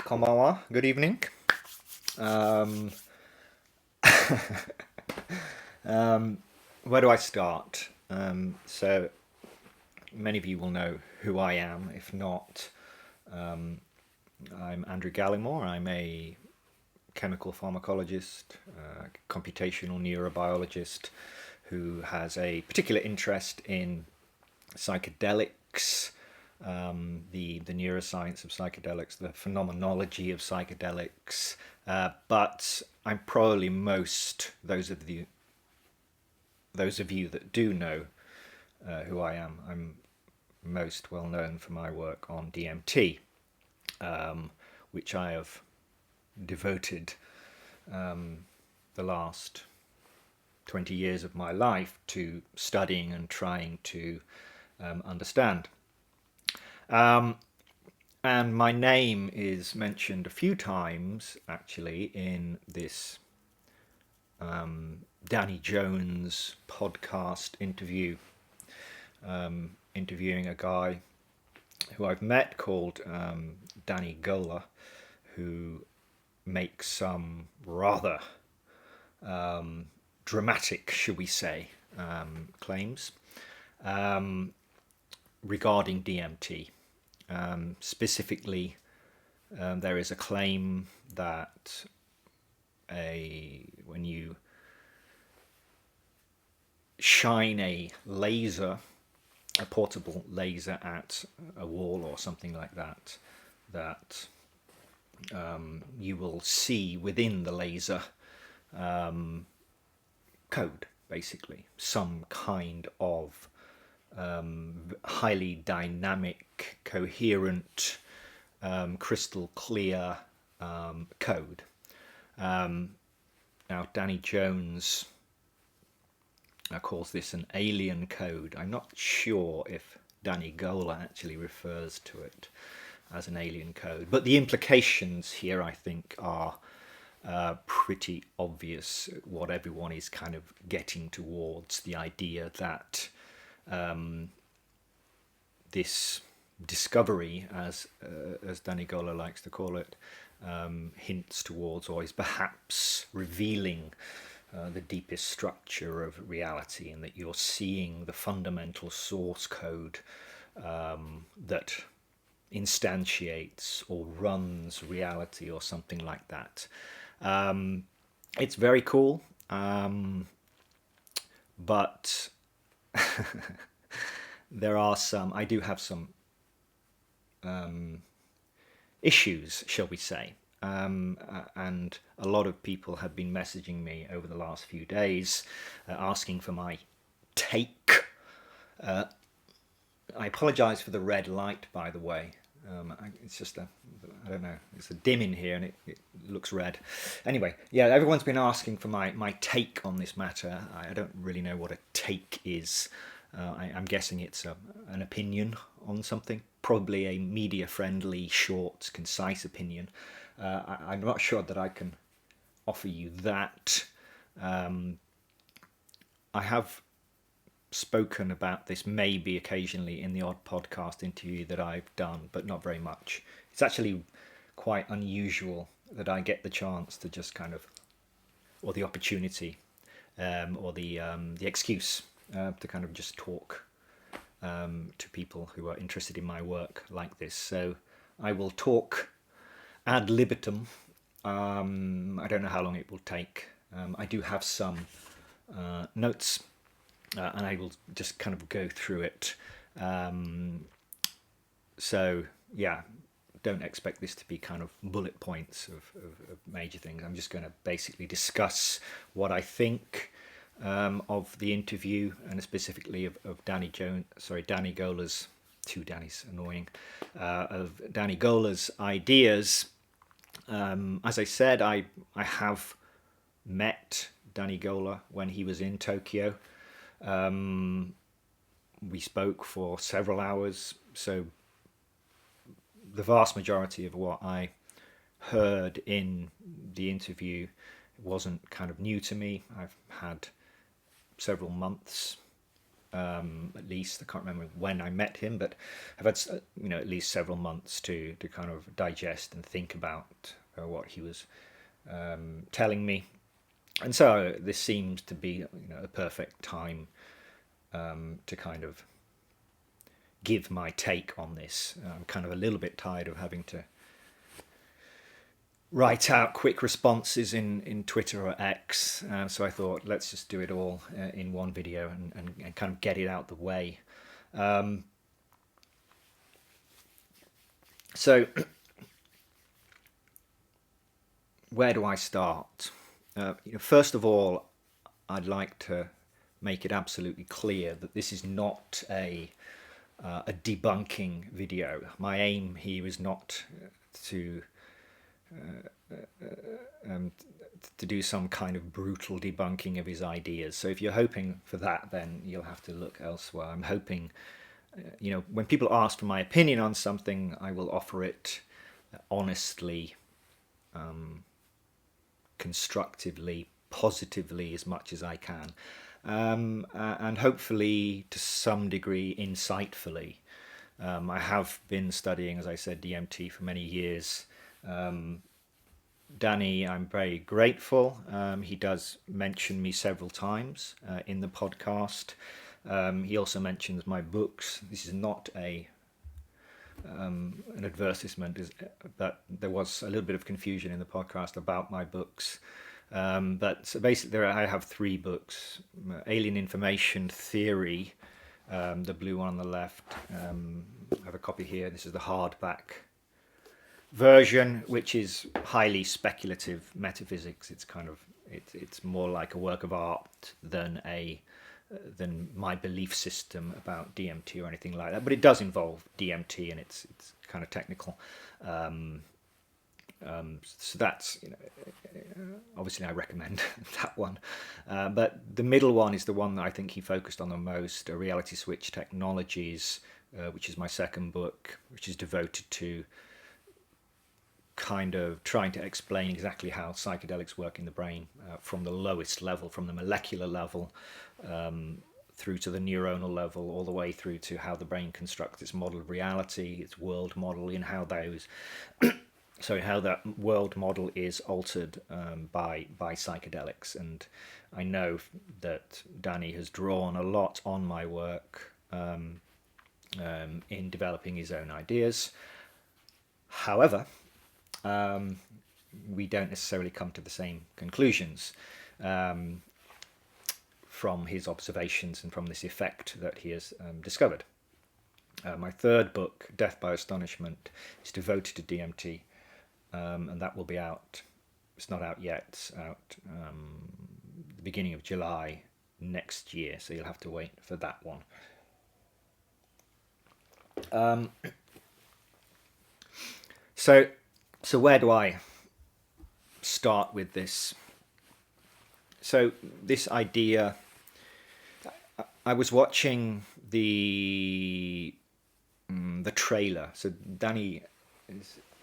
Konbanwa, good evening. Um, where do I start? So many of you will know who I am. If not, I'm Andrew Gallimore. I'm a chemical pharmacologist, computational neurobiologist who has a particular interest in psychedelics, the neuroscience of psychedelics, the phenomenology of psychedelics. But I'm probably most those of you that do know who I am. I'm most well known for my work on DMT, which I have devoted the last 20 years of my life to studying and trying to understand. And my name is mentioned a few times actually in this Danny Jones podcast interview, interviewing a guy who I've met called Danny Goler, who makes some rather dramatic, shall we say, claims regarding DMT. Specifically, there is a claim that when you shine a laser, a portable laser at a wall or something like that, that you will see within the laser code, basically, some kind of highly dynamic, coherent, crystal clear code. Now, Danny Jones calls this an alien code. I'm not sure if Danny Goler actually refers to it as an alien code, but the implications here, I think, are pretty obvious. What everyone is kind of getting towards, the idea that this discovery, as Danny Goler likes to call it, hints towards, or is perhaps revealing the deepest structure of reality, and that you're seeing the fundamental source code that instantiates or runs reality, or something like that. It's very cool, but I do have some issues, shall we say. And a lot of people have been messaging me over the last few days, asking for my take. I apologise for the red light, by the way. It's just I don't know, it's a dim in here and it looks red. Anyway, yeah, everyone's been asking for my take on this matter. I don't really know what a take is. I'm guessing it's an opinion on something, probably a media-friendly, short, concise opinion. I'm not sure that I can offer you that. I have spoken about this maybe occasionally in the odd podcast interview that I've done, but not very much. It's actually quite unusual that I get the chance to just kind of, or the opportunity, or the excuse to kind of just talk to people who are interested in my work like this. So I will talk ad libitum. I don't know how long it will take. I do have some notes, and I will just kind of go through it. So yeah, don't expect this to be kind of bullet points of major things. I'm just going to basically discuss what I think of the interview, and specifically of Danny Goler's, two Dannys, annoying, of Danny Goler's ideas. As I said, I have met Danny Goler when he was in Tokyo. We spoke for several hours, so the vast majority of what I heard in the interview wasn't kind of new to me. I've had several months at least. I can't remember when I met him, but I've had at least several months to kind of digest and think about what he was telling me. And so this seems to be a perfect time to kind of give my take on this. I'm kind of a little bit tired of having to write out quick responses in Twitter or X, so I thought let's just do it all in one video and kind of get it out the way. So where do I start? First of all, I'd like to make it absolutely clear that this is not a debunking video. My aim here is not to do some kind of brutal debunking of his ideas. So if you're hoping for that, then you'll have to look elsewhere. I'm hoping, when people ask for my opinion on something, I will offer it honestly, constructively, positively as much as I can, and hopefully to some degree insightfully. I have been studying, as I said, DMT for many years. Danny, I'm very grateful. He does mention me several times in the podcast. He also mentions my books. This is not an advertisement, but there was a little bit of confusion in the podcast about my books. But so basically, I have 3 books: Alien Information Theory, the blue one on the left. I have a copy here. This is the hardback version, which is highly speculative metaphysics. It's kind of it's more like a work of art than my belief system about DMT or anything like that. But it does involve DMT, and it's kind of technical. So that's obviously I recommend that one. But the middle one is the one that I think he focused on the most: Reality Switch Technologies, which is my second book, which is devoted to kind of trying to explain exactly how psychedelics work in the brain, from the lowest level, from the molecular level, through to the neuronal level, all the way through to how the brain constructs its model of reality, its world model, and how those how that world model is altered by psychedelics. And I know that Danny has drawn a lot on my work in developing his own ideas. However, we don't necessarily come to the same conclusions from his observations and from this effect that he has discovered. My third book, Death by Astonishment, is devoted to DMT, and that will be out. It's not out yet. It's out the beginning of July next year, so you'll have to wait for that one. So where do I start with this? So this idea, I was watching the trailer. So Danny,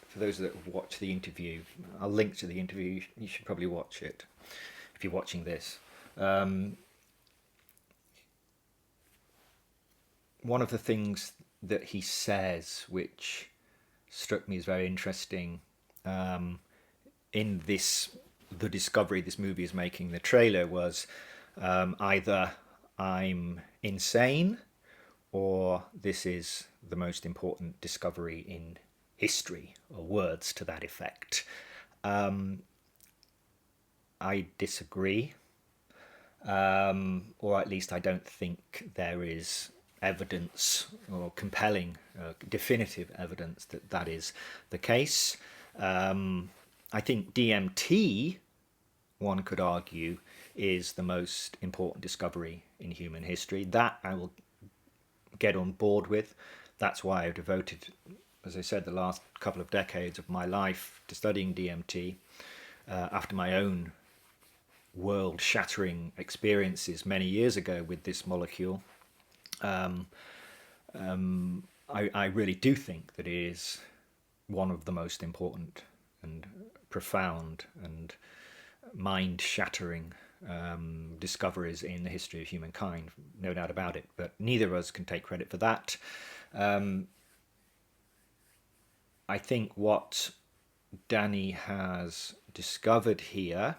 for those that watch the interview, I'll link to the interview. You should probably watch it if you're watching this. One of the things that he says, which struck me as very interesting, in the discovery this movie is making, the trailer, was either I'm insane or this is the most important discovery in history, or words to that effect. I disagree, or at least I don't think there is evidence or compelling, definitive evidence that is the case. I think DMT, one could argue, is the most important discovery in human history. That I will get on board with. That's why I've devoted, as I said, the last couple of decades of my life to studying DMT, after my own world-shattering experiences many years ago with this molecule. I really do think that it is one of the most important and profound and mind-shattering discoveries in the history of humankind, no doubt about it. But neither of us can take credit for that. I think what Danny has discovered here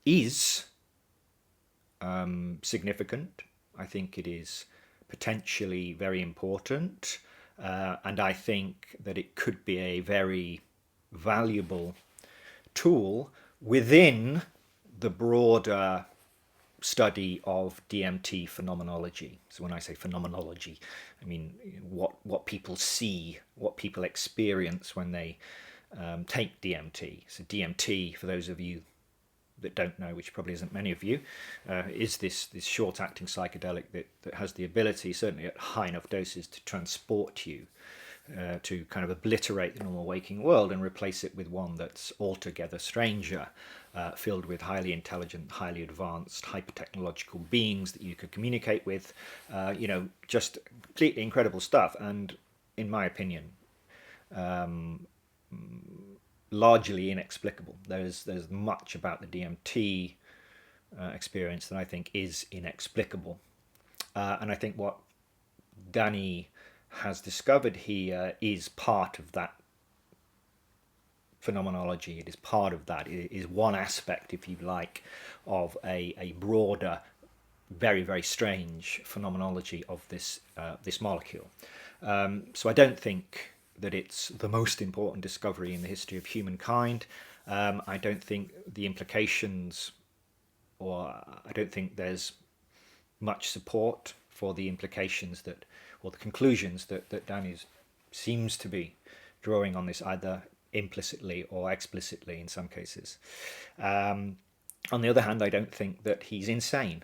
is significant. I think it is potentially very important, and I think that it could be a very valuable tool within the broader study of DMT phenomenology. So when I say phenomenology, I mean what people see, what people experience when they take DMT. So DMT, for those of you that don't know, which probably isn't many of you, is this short-acting psychedelic that has the ability, certainly at high enough doses, to transport you to kind of obliterate the normal waking world and replace it with one that's altogether stranger, filled with highly intelligent, highly advanced, hyper-technological beings that you could communicate with, just completely incredible stuff. And in my opinion, largely inexplicable. There's much about the DMT experience that I think is inexplicable. And I think what Danny has discovered here is part of that phenomenology. It is part of that. It is one aspect, if you like, of a broader, very, very strange phenomenology of this molecule. So I don't think that it's the most important discovery in the history of humankind. I don't think the implications, or I don't think there's much support for the implications that, or the conclusions that Danny seems to be drawing on this, either implicitly or explicitly in some cases. On the other hand, I don't think that he's insane.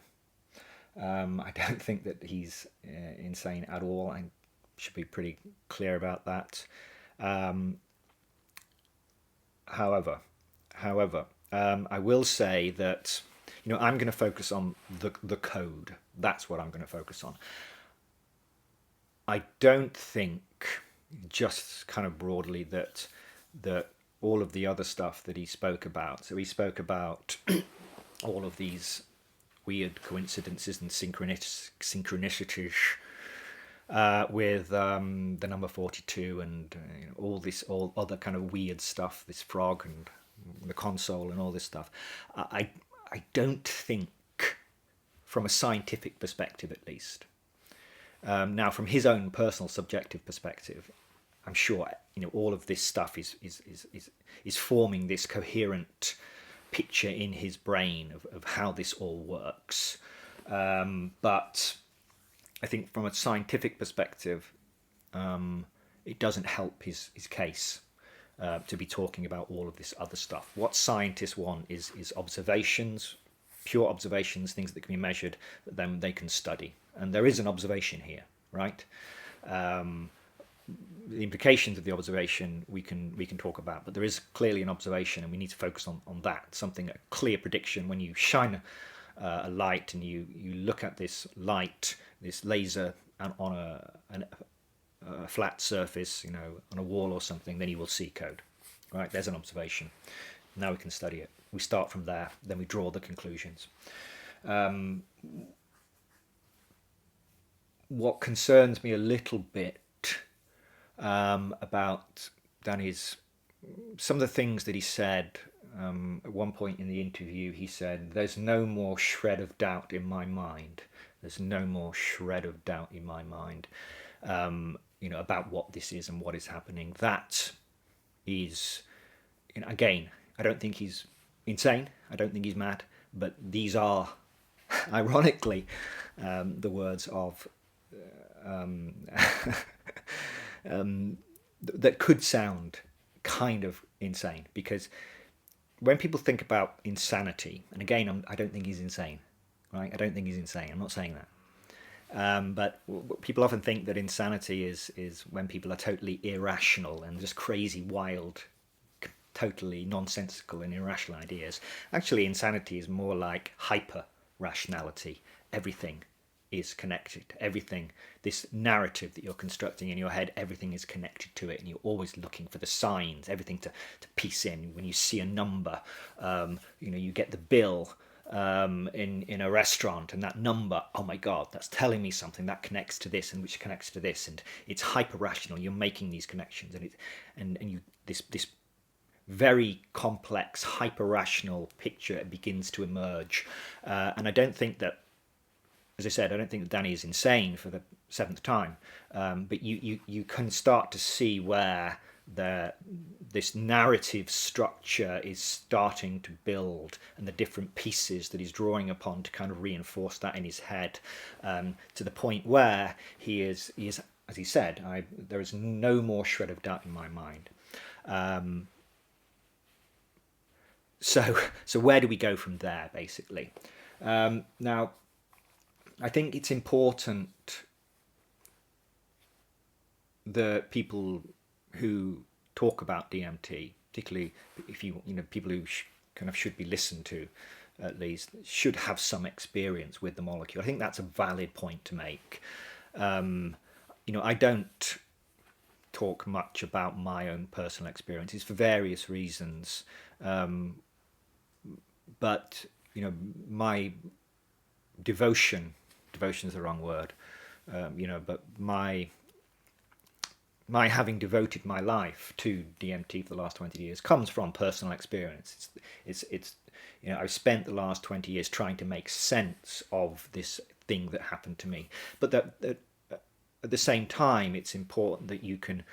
I don't think that he's insane at all. I should be pretty clear about that. However, I will say that I'm going to focus on the code. That's what I'm going to focus on. I don't think, just kind of broadly, that all of the other stuff that he spoke about. So he spoke about all of these weird coincidences and synchronicities with the number 42 and all other kind of weird stuff, this frog and the console and all this stuff. I don't think, from a scientific perspective at least, now from his own personal subjective perspective, I'm sure all of this stuff is forming this coherent picture in his brain of how this all works. But I think from a scientific perspective, it doesn't help his case to be talking about all of this other stuff. What scientists want is observations, pure observations, things that can be measured, that then they can study. And there is an observation here, right? The implications of the observation we can talk about, but there is clearly an observation, and we need to focus on that. Something, a clear prediction. When you shine a light and you look at this light, this laser on a flat surface, on a wall or something, then you will see code. Right? There's an observation. Now we can study it. We start from there, then we draw the conclusions. What concerns me a little bit about Danny's, some of the things that he said, at one point in the interview, he said, "There's no more shred of doubt in my mind. There's no more shred of doubt in my mind, about what this is and what is happening." That is, again, I don't think he's insane. I don't think he's mad. But these are, ironically, the words of that could sound kind of insane, because when people think about insanity, and again, I don't think he's insane, right? I don't think he's insane. I'm not saying that. But people often think that insanity is when people are totally irrational and just crazy, wild, totally nonsensical and irrational ideas. Actually, insanity is more like hyper-rationality. Everything is connected. Everything, this narrative that you're constructing in your head, everything is connected to it, and you're always looking for the signs, everything to piece in. When you see a number, you get the bill, in a restaurant, and that number, oh my god, that's telling me something that connects to this and which connects to this, and it's hyper rational. You're making these connections, and you this very complex hyper rational picture begins to emerge. And I don't think that, as I said, I don't think that Danny is insane for the seventh time, but you can start to see where this narrative structure is starting to build, and the different pieces that he's drawing upon to kind of reinforce that in his head, to the point where he is, as he said, there is no more shred of doubt in my mind. So where do we go from there, basically? Now, I think it's important that people who talk about DMT, particularly if people who kind of should be listened to, at least, should have some experience with the molecule. I think that's a valid point to make. I don't talk much about my own personal experiences for various reasons, but my devotion is the wrong word, but my having devoted my life to DMT for the last 20 years comes from personal experience. It's I've spent the last 20 years trying to make sense of this thing that happened to me. But that at the same time, it's important that you can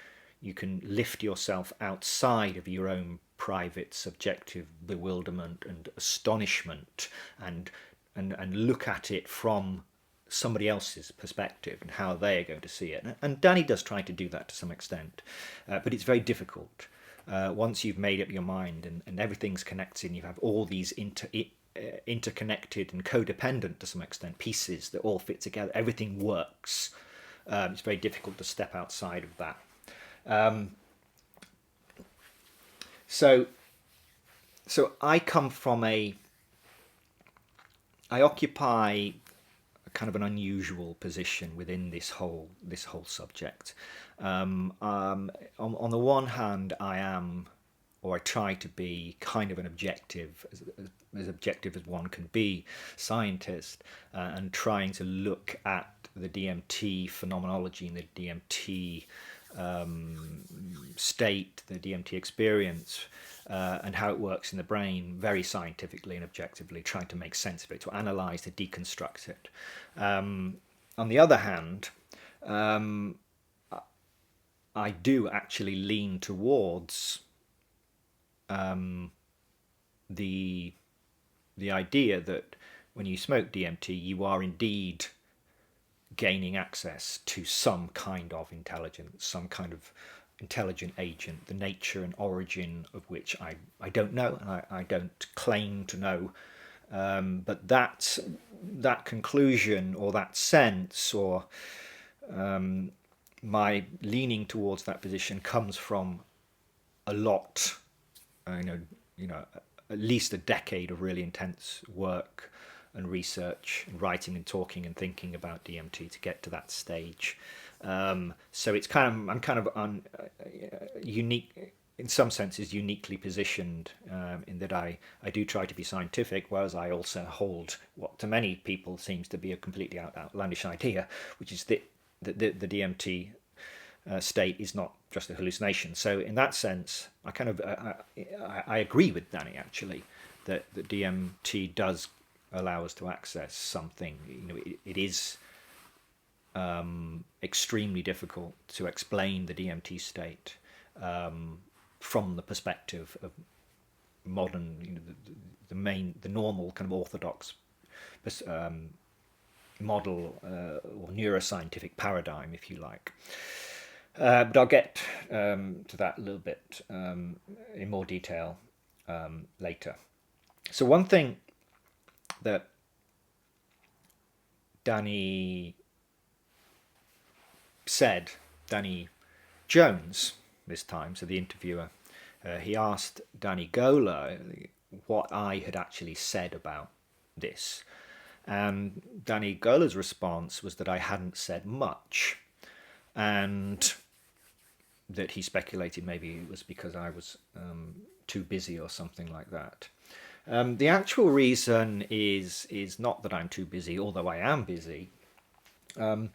lift yourself outside of your own private subjective bewilderment and astonishment, and look at it from somebody else's perspective and how they are going to see it. And Danny does try to do that to some extent, but it's very difficult. Once you've made up your mind and everything's connected, you have all these interconnected and codependent to some extent pieces that all fit together. Everything works. It's very difficult to step outside of that. So I come from I occupy a kind of an unusual position within this whole subject. On the one hand, I am, or I try to be, kind of an objective, as objective as one can be, scientist, and trying to look at the DMT phenomenology and the DMT state, the DMT experience, and how it works in the brain very scientifically and objectively, trying to make sense of it, to analyse, to deconstruct it. On the other hand, I do actually lean towards the idea that when you smoke DMT, you are indeed gaining access to some kind of intelligence, some kind of intelligent agent, the nature and origin of which I don't know, and I don't claim to know. But that conclusion, or that sense, or my leaning towards that position comes from a lot, at least a decade of really intense work and research and writing and talking and thinking about DMT to get to that stage. So it's I'm kind of unique, in some senses, uniquely positioned, in that I do try to be scientific, whereas I also hold what to many people seems to be a completely outlandish idea, which is that the DMT state is not just a hallucination. So in that sense, I agree with Danny, actually, that the DMT does allow us to access something. It is extremely difficult to explain the DMT state from the perspective of modern, the normal kind of orthodox model, or neuroscientific paradigm, if you like. But I'll get to that a little bit in more detail later. So one thing that Danny Jones this time, so the interviewer, he asked Danny Goler what I had actually said about this. And Danny Goler's response was that I hadn't said much, and that he speculated maybe it was because I was too busy or something like that. The actual reason is not that I'm too busy, although I am busy. The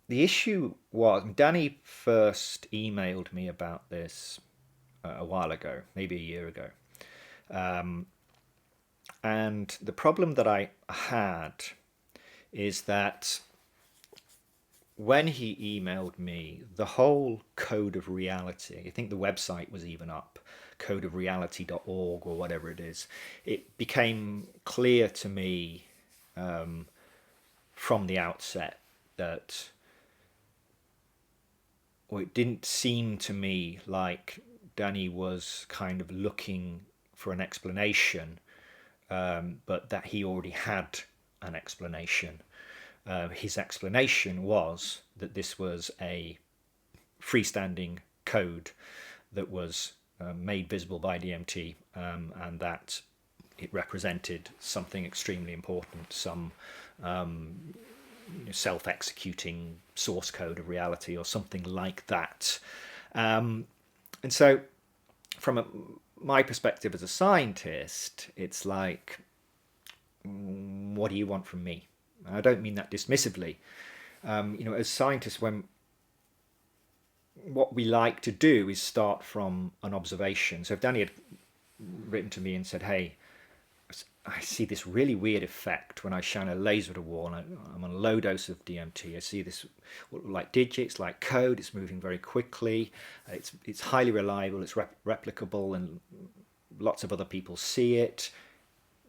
issue was Danny first emailed me about this a while ago, maybe a year ago. And the problem that I had is that when he emailed me, the whole code of reality, I think the website was even up, codeofreality.org or whatever it is, it became clear to me from the outset that, well, it didn't seem to me like Danny was kind of looking for an explanation, but that he already had an explanation. His explanation was that this was a freestanding code that was made visible by DMT, and that it represented something extremely important, some self-executing source code of reality or something like that. And so from my perspective as a scientist, it's like, what do you want from me? I don't mean that dismissively. As scientists, what we like to do is start from an observation. So if Danny had written to me and said, hey, I see this really weird effect when I shine a laser at a wall. I'm on a low dose of DMT. I see this like digits, like code. It's moving very quickly. It's highly reliable. It's replicable, and lots of other people see it.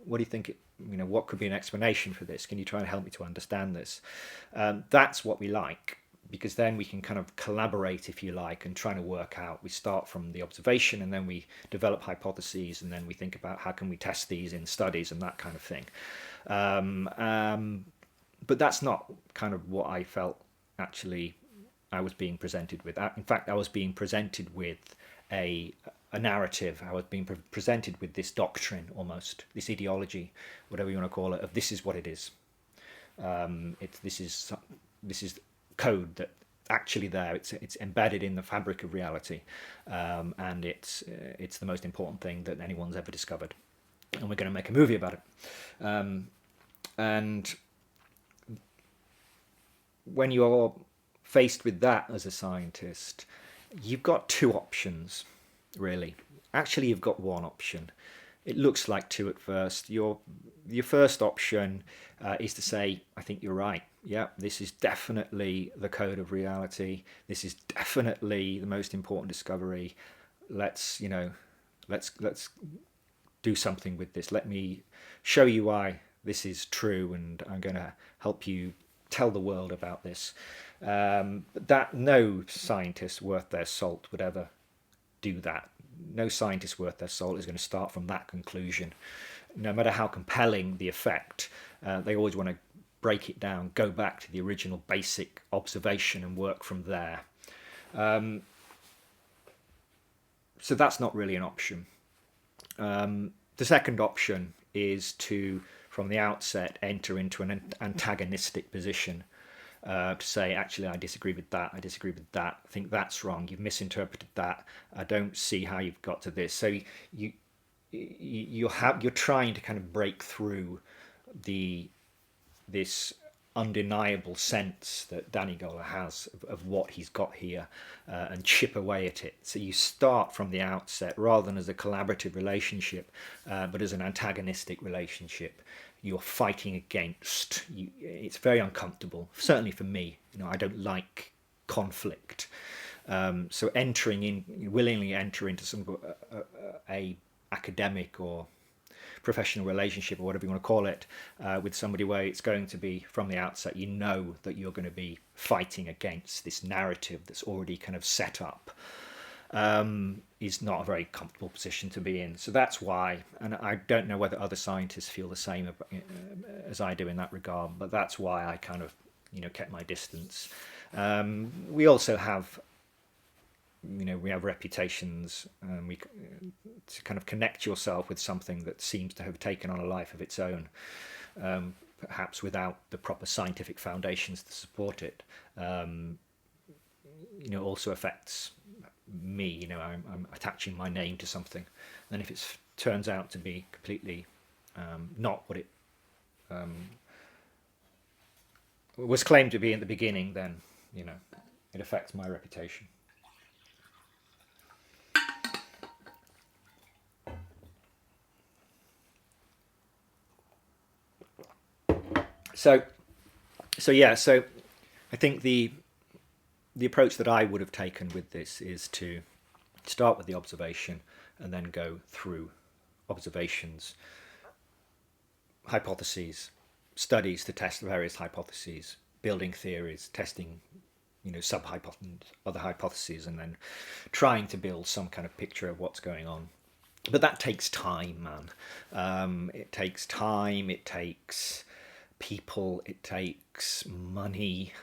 What do you think? What could be an explanation for this? Can you try and help me to understand this? That's what we like, because then we can kind of collaborate, if you like, and try to work out. We start from the observation, and then we develop hypotheses, and then we think about how can we test these in studies and that kind of thing. But that's not kind of what I felt actually I was being presented with. In fact, I was being presented with a narrative. I was being presented with this doctrine, almost this ideology, whatever you want to call it, of this is what it is. This is code that actually there. It's embedded in the fabric of reality, and it's the most important thing that anyone's ever discovered, and we're going to make a movie about it. And when you're faced with that as a scientist, you've got two options, really. Actually, you've got one option. It looks like two at first. Your first option is to say, I think you're right. Yeah, this is definitely the code of reality. This is definitely the most important discovery. Let's do something with this. Let me show you why this is true, and I'm going to help you tell the world about this. That no scientist worth their salt would ever do that. No scientist worth their salt is going to start from that conclusion. No matter how compelling the effect, they always want to break it down, go back to the original basic observation and work from there. So that's not really an option. The second option is to, from the outset, enter into an antagonistic position. To say, actually, I disagree with that. I think that's wrong. You've misinterpreted that. I don't see how you've got to this. So you're trying to kind of break through this undeniable sense that Danny Goler has of what he's got here, and chip away at it. So you start from the outset rather than as a collaborative relationship, but as an antagonistic relationship. You're fighting against. It's very uncomfortable. Certainly for me, I don't like conflict. So willingly enter into some a academic or professional relationship, or whatever you want to call it, with somebody where it's going to be from the outset, that you're going to be fighting against this narrative that's already kind of set up, is not a very comfortable position to be in. So that's why, and I don't know whether other scientists feel the same as I do in that regard, but that's why I kind of, kept my distance. We also have, we have reputations, and to kind of connect yourself with something that seems to have taken on a life of its own, perhaps without the proper scientific foundations to support it, also affects me. You know, I'm attaching my name to something, and if it turns out to be completely not what it was claimed to be in the beginning, then you know it affects my reputation. So I think the approach that I would have taken with this is to start with the observation and then go through observations, hypotheses, studies to test various hypotheses, building theories, testing, you know, other hypotheses, and then trying to build some kind of picture of what's going on. But that takes time, man. It takes time. It takes people. It takes money.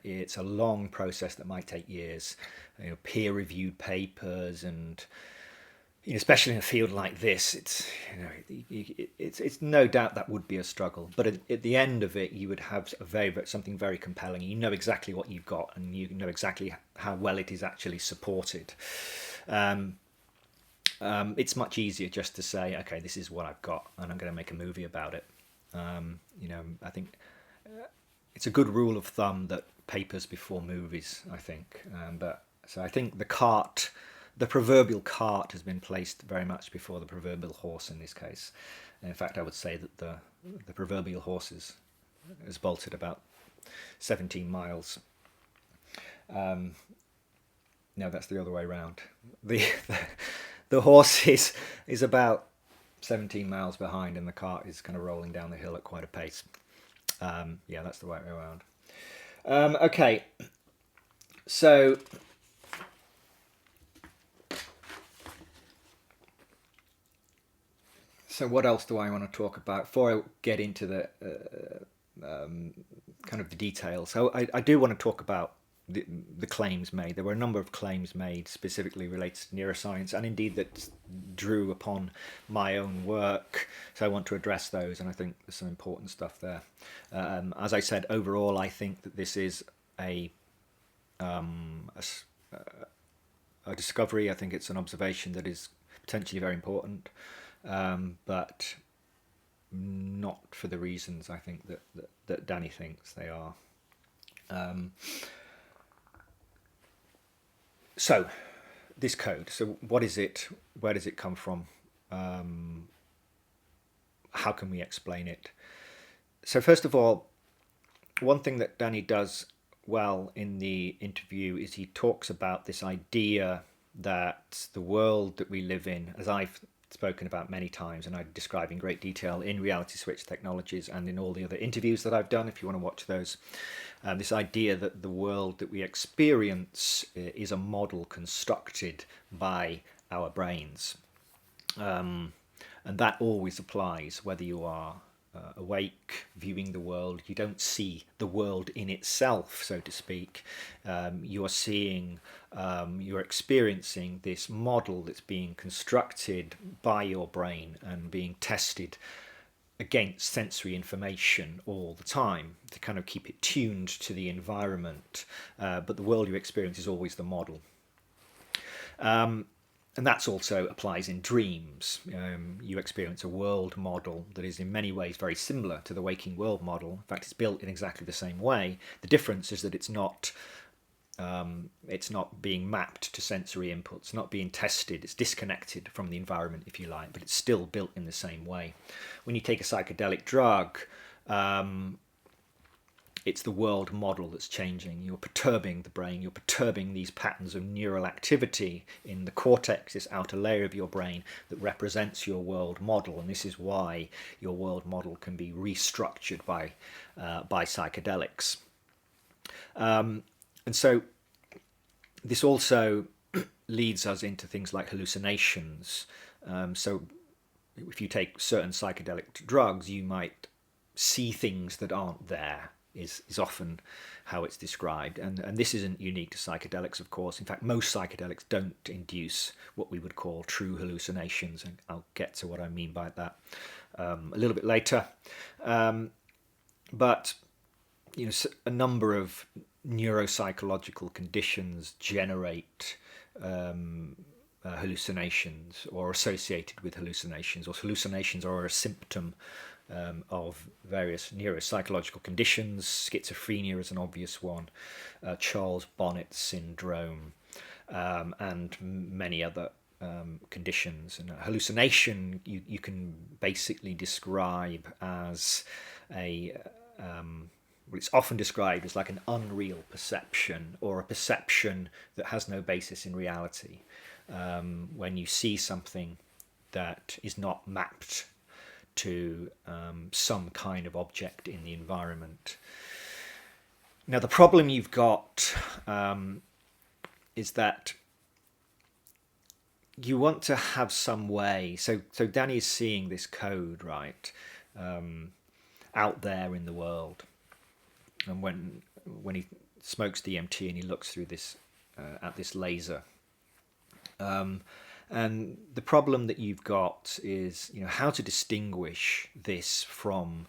It's a long process that might take years. You know, peer-reviewed papers, and you know, especially in a field like this, it's it's no doubt that would be a struggle. But at the end of it, you would have something very compelling. You know exactly what you've got, and you know exactly how well it is actually supported. It's much easier just to say, okay, this is what I've got, and I'm going to make a movie about it. You know, I think it's a good rule of thumb that papers before movies. I think, so I think the proverbial cart has been placed very much before the proverbial horse in this case. And in fact, I would say that the proverbial horse is bolted about 17 miles. No, that's the other way around. The horse is about 17 miles behind, and the cart is kind of rolling down the hill at quite a pace. Yeah, that's the way around. Okay, so what else do I want to talk about before I get into the kind of the details? So I do want to talk about the claims made. There were a number of claims made specifically related to neuroscience, and indeed that drew upon my own work. So I want to address those, and I think there's some important stuff there. As I said, overall, I think that this is a discovery. I think it's an observation that is potentially very important, but not for the reasons I think that Danny thinks they are. So, this code. So, what is it? Where does it come from? How can we explain it? So, first of all, one thing that Danny does well in the interview is he talks about this idea that the world that we live in, as I've spoken about many times and I describe in great detail in Reality Switch Technologies and in all the other interviews that I've done, if you want to watch those, this idea that the world that we experience is a model constructed by our brains. And that always applies whether you are awake, viewing the world. You don't see the world in itself, so to speak. You are seeing, you're experiencing this model that's being constructed by your brain and being tested against sensory information all the time to kind of keep it tuned to the environment. But the world you experience is always the model. And that also applies in dreams. You experience a world model that is in many ways very similar to the waking world model. In fact, it's built in exactly the same way. The difference is that it's not being mapped to sensory inputs, not being tested. It's disconnected from the environment, if you like, but it's still built in the same way. When you take a psychedelic drug, it's the world model that's changing. You're perturbing the brain. You're perturbing these patterns of neural activity in the cortex, this outer layer of your brain that represents your world model. And this is why your world model can be restructured by psychedelics. And so this also leads us into things like hallucinations. So if you take certain psychedelic drugs, you might see things that aren't there. Is often how it's described. And this isn't unique to psychedelics, of course. In fact, most psychedelics don't induce what we would call true hallucinations, and I'll get to what I mean by that a little bit later. But you know, a number of neuropsychological conditions generate hallucinations or associated with hallucinations, or hallucinations are a symptom of various neuropsychological conditions. Schizophrenia is an obvious one, Charles Bonnet syndrome, and many other conditions. And a hallucination you can basically describe as well, it's often described as like an unreal perception, or a perception that has no basis in reality. When you see something that is not mapped to some kind of object in the environment. Now, the problem you've got is that you want to have some way. So Danny is seeing this code, right, out there in the world. And when he smokes DMT and he looks through this at this laser, and the problem that you've got is, how to distinguish this from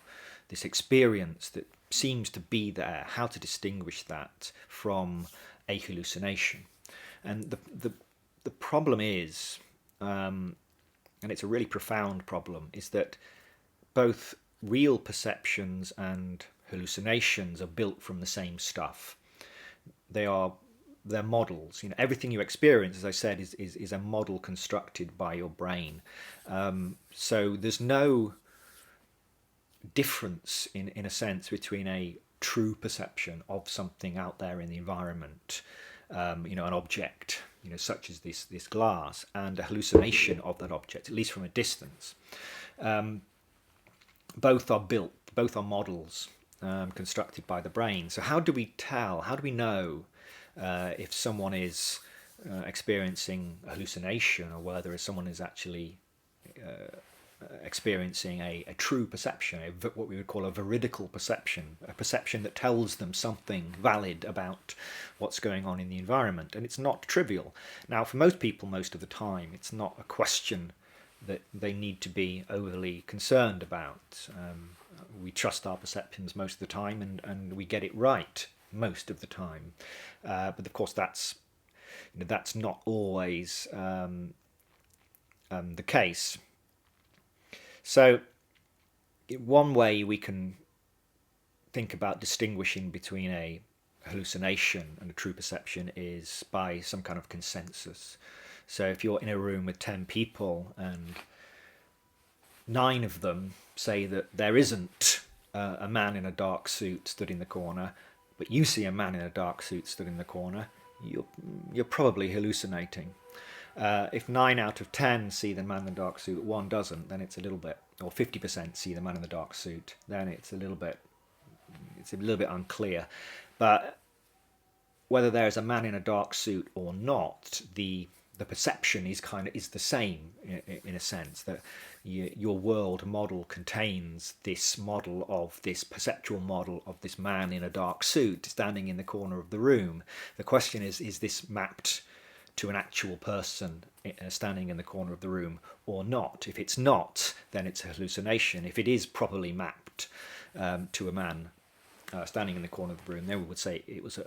this experience that seems to be there. How to distinguish that from a hallucination, and the problem is, and it's a really profound problem, is that both real perceptions and hallucinations are built from the same stuff. They're models. Everything you experience, as I said, is a model constructed by your brain. So there's no difference in a sense between a true perception of something out there in the environment, an object, such as this glass, and a hallucination of that object, at least from a distance. Both are models constructed by the brain. So how do we tell? How do we know if someone is experiencing a hallucination, or whether someone is actually experiencing a true perception, what we would call a veridical perception, a perception that tells them something valid about what's going on in the environment? And it's not trivial. Now, for most people, most of the time, it's not a question that they need to be overly concerned about. We trust our perceptions most of the time, and we get it right most of the time. But of course, that's not always the case. So one way we can think about distinguishing between a hallucination and a true perception is by some kind of consensus. So if you're in a room with 10 people and 9 of them say that there isn't a man in a dark suit stood in the corner, but you see a man in a dark suit stood in the corner, you're probably hallucinating. If 9 out of 10 see the man in the dark suit, 1 doesn't, then it's a little bit, or 50% see the man in the dark suit, then it's a little bit unclear. But whether there is a man in a dark suit or not, the perception is the same in a sense, that your world model contains this perceptual model of this man in a dark suit standing in the corner of the room. The question is this mapped to an actual person standing in the corner of the room or not? If it's not, then it's a hallucination. If it is properly mapped to a man standing in the corner of the room, then we would say it was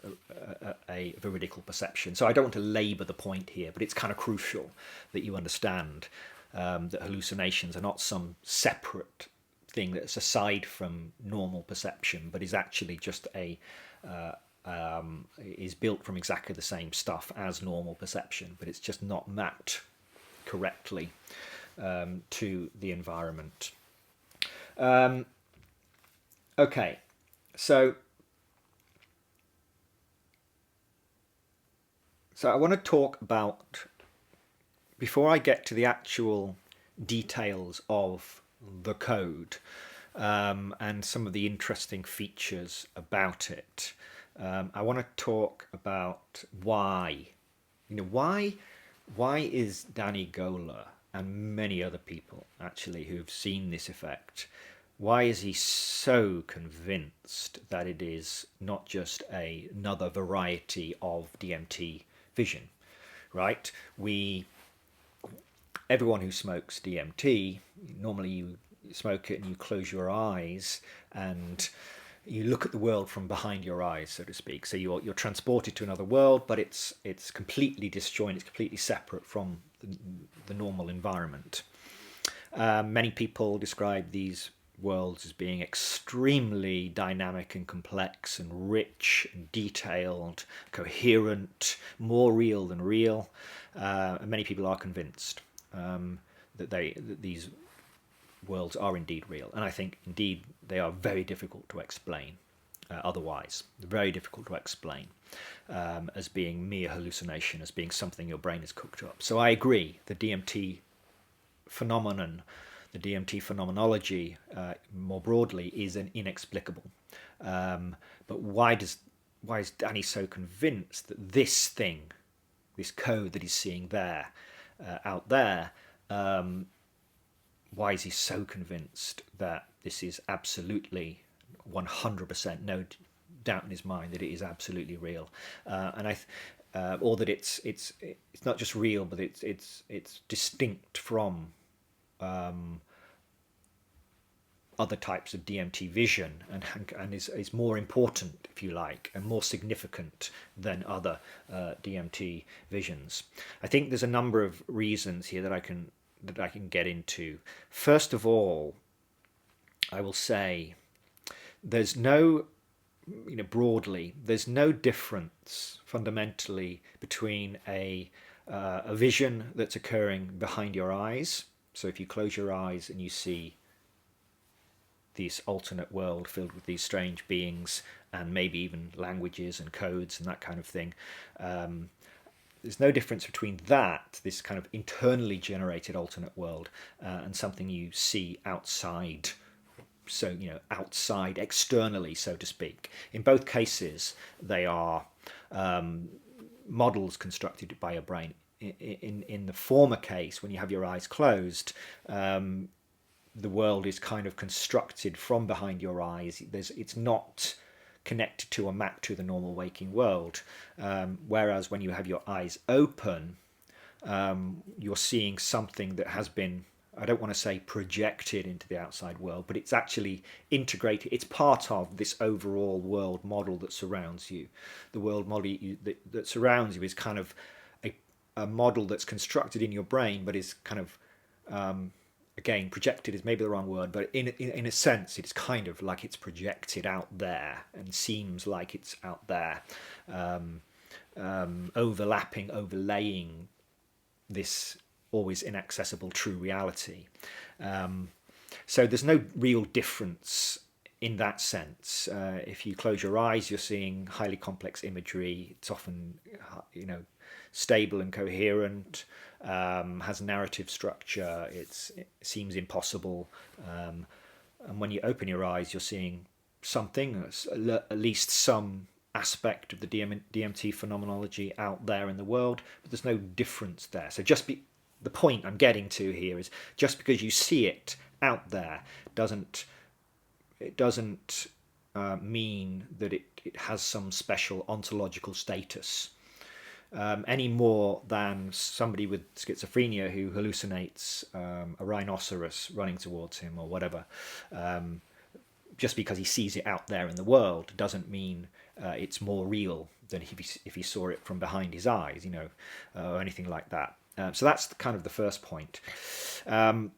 a veridical perception. So I don't want to labour the point here, but it's kind of crucial that you understand that hallucinations are not some separate thing that's aside from normal perception, but is actually just is built from exactly the same stuff as normal perception, but it's just not mapped correctly to the environment. Okay, so I want to talk about, before I get to the actual details of the code and some of the interesting features about it, I want to talk about why. Why is Danny Goler and many other people actually who've seen this effect, why is he so convinced that it is not just another variety of DMT vision, right? Everyone who smokes DMT, normally you smoke it and you close your eyes and you look at the world from behind your eyes, so to speak. So you're transported to another world, but it's completely disjointed, it's completely separate from the normal environment. Many people describe these worlds as being extremely dynamic and complex and rich and detailed, coherent, more real than real. And many people are convinced that these worlds are indeed real. And I think indeed they are very difficult to explain otherwise. Very difficult to explain as being mere hallucination, as being something your brain has cooked up. So I agree, the DMT phenomenon, the DMT phenomenology more broadly is an inexplicable. But why is Danny so convinced that this thing, this code that he's seeing there, out there, why is he so convinced that this is absolutely 100%, no doubt in his mind that it is absolutely real, or that it's not just real, but it's distinct from other types of DMT vision, and is more important, if you like, and more significant than other DMT visions. I think there's a number of reasons here that I can get into. First of all, I will say there's no, broadly, there's no difference fundamentally between a vision that's occurring behind your eyes. So if you close your eyes and you see this alternate world filled with these strange beings and maybe even languages and codes and that kind of thing, there's no difference between that, this kind of internally generated alternate world, and something you see outside. So, outside, externally, so to speak. In both cases, they are models constructed by your brain. In the former case, when you have your eyes closed, the world is kind of constructed from behind your eyes. It's not connected to a map to the normal waking world. Whereas when you have your eyes open, you're seeing something that has been, I don't want to say projected into the outside world, but it's actually integrated. It's part of this overall world model that surrounds you. The world model that surrounds you is kind of a model that's constructed in your brain, but is kind of, again, projected is maybe the wrong word, but in a sense, it's kind of like it's projected out there and seems like it's out there, overlapping, overlaying this always inaccessible true reality. So there's no real difference in that sense. If you close your eyes, you're seeing highly complex imagery. It's often, stable and coherent, has narrative structure. It seems impossible. And when you open your eyes, you're seeing something, at least some aspect of the DMT phenomenology out there in the world, but there's no difference there. So the point I'm getting to here is just because you see it out there doesn't mean that it has some special ontological status, any more than somebody with schizophrenia who hallucinates a rhinoceros running towards him or whatever. Just because he sees it out there in the world doesn't mean it's more real than if he saw it from behind his eyes, or anything like that. So that's kind of the first point. So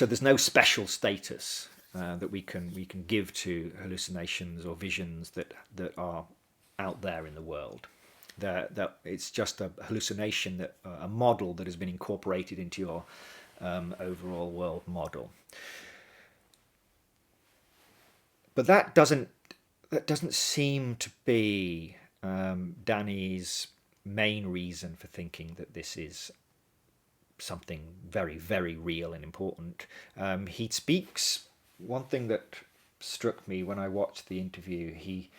there's no special status that we can give to hallucinations or visions that are out there in the world. That it's just a hallucination, a model that has been incorporated into your overall world model. But that doesn't seem to be Danny's main reason for thinking that this is something very, very real and important. He speaks. One thing that struck me when I watched the interview, he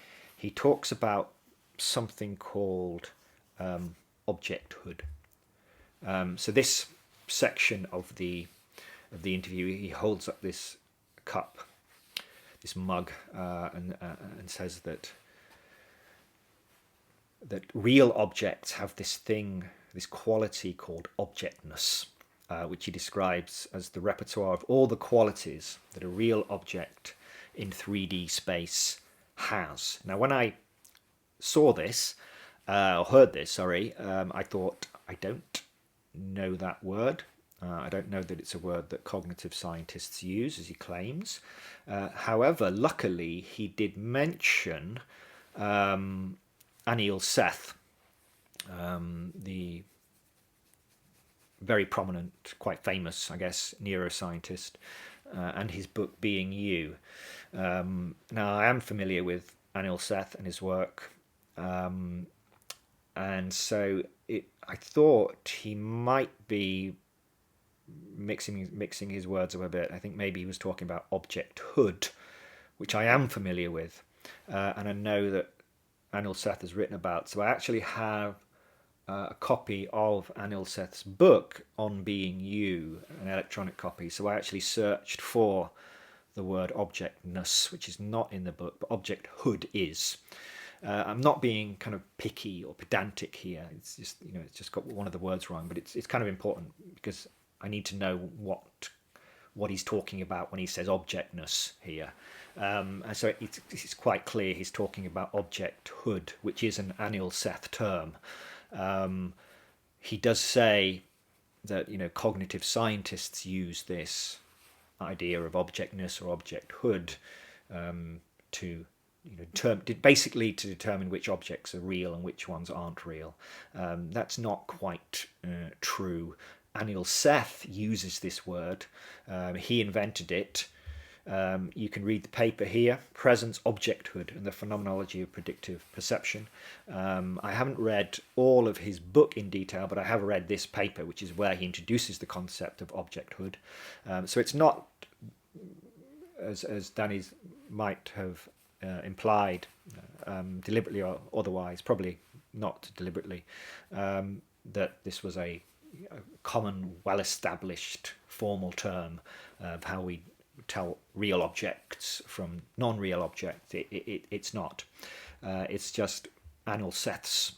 talks about something called objecthood. So this section of the interview, he holds up this cup, this mug, and says that real objects have this quality called objectness, which he describes as the repertoire of all the qualities that a real object in 3D space has. Now, when I saw this, or heard this, sorry, I thought, I don't know that word. I don't know that it's a word that cognitive scientists use, as he claims. However, luckily, he did mention Anil Seth, the very prominent, quite famous, I guess, neuroscientist, and his book Being You. Now, I am familiar with Anil Seth and his work, and so I thought he might be mixing his words up a bit. I think maybe he was talking about objecthood, which I am familiar with, and I know that Anil Seth has written about. So I actually have a copy of Anil Seth's book on Being You, an electronic copy. So I actually searched for the word objectness, which is not in the book, but objecthood is. I'm not being kind of picky or pedantic here. It's just, it's just got one of the words wrong, but it's kind of important because I need to know what he's talking about when he says objectness here. And so it's quite clear he's talking about objecthood, which is an Anil Seth term. He does say that cognitive scientists use this idea of objectness or objecthood to basically to determine which objects are real and which ones aren't real. That's not quite true. Anil Seth uses this word. He invented it. You can read the paper here, Presence, Objecthood, and the Phenomenology of Predictive Perception. I haven't read all of his book in detail, but I have read this paper, which is where he introduces the concept of objecthood. So it's not, as Danny might have implied, deliberately or otherwise, probably not deliberately, that this was a common, well-established formal term of how we tell real objects from non-real objects. It's not. It's just Anil Seth's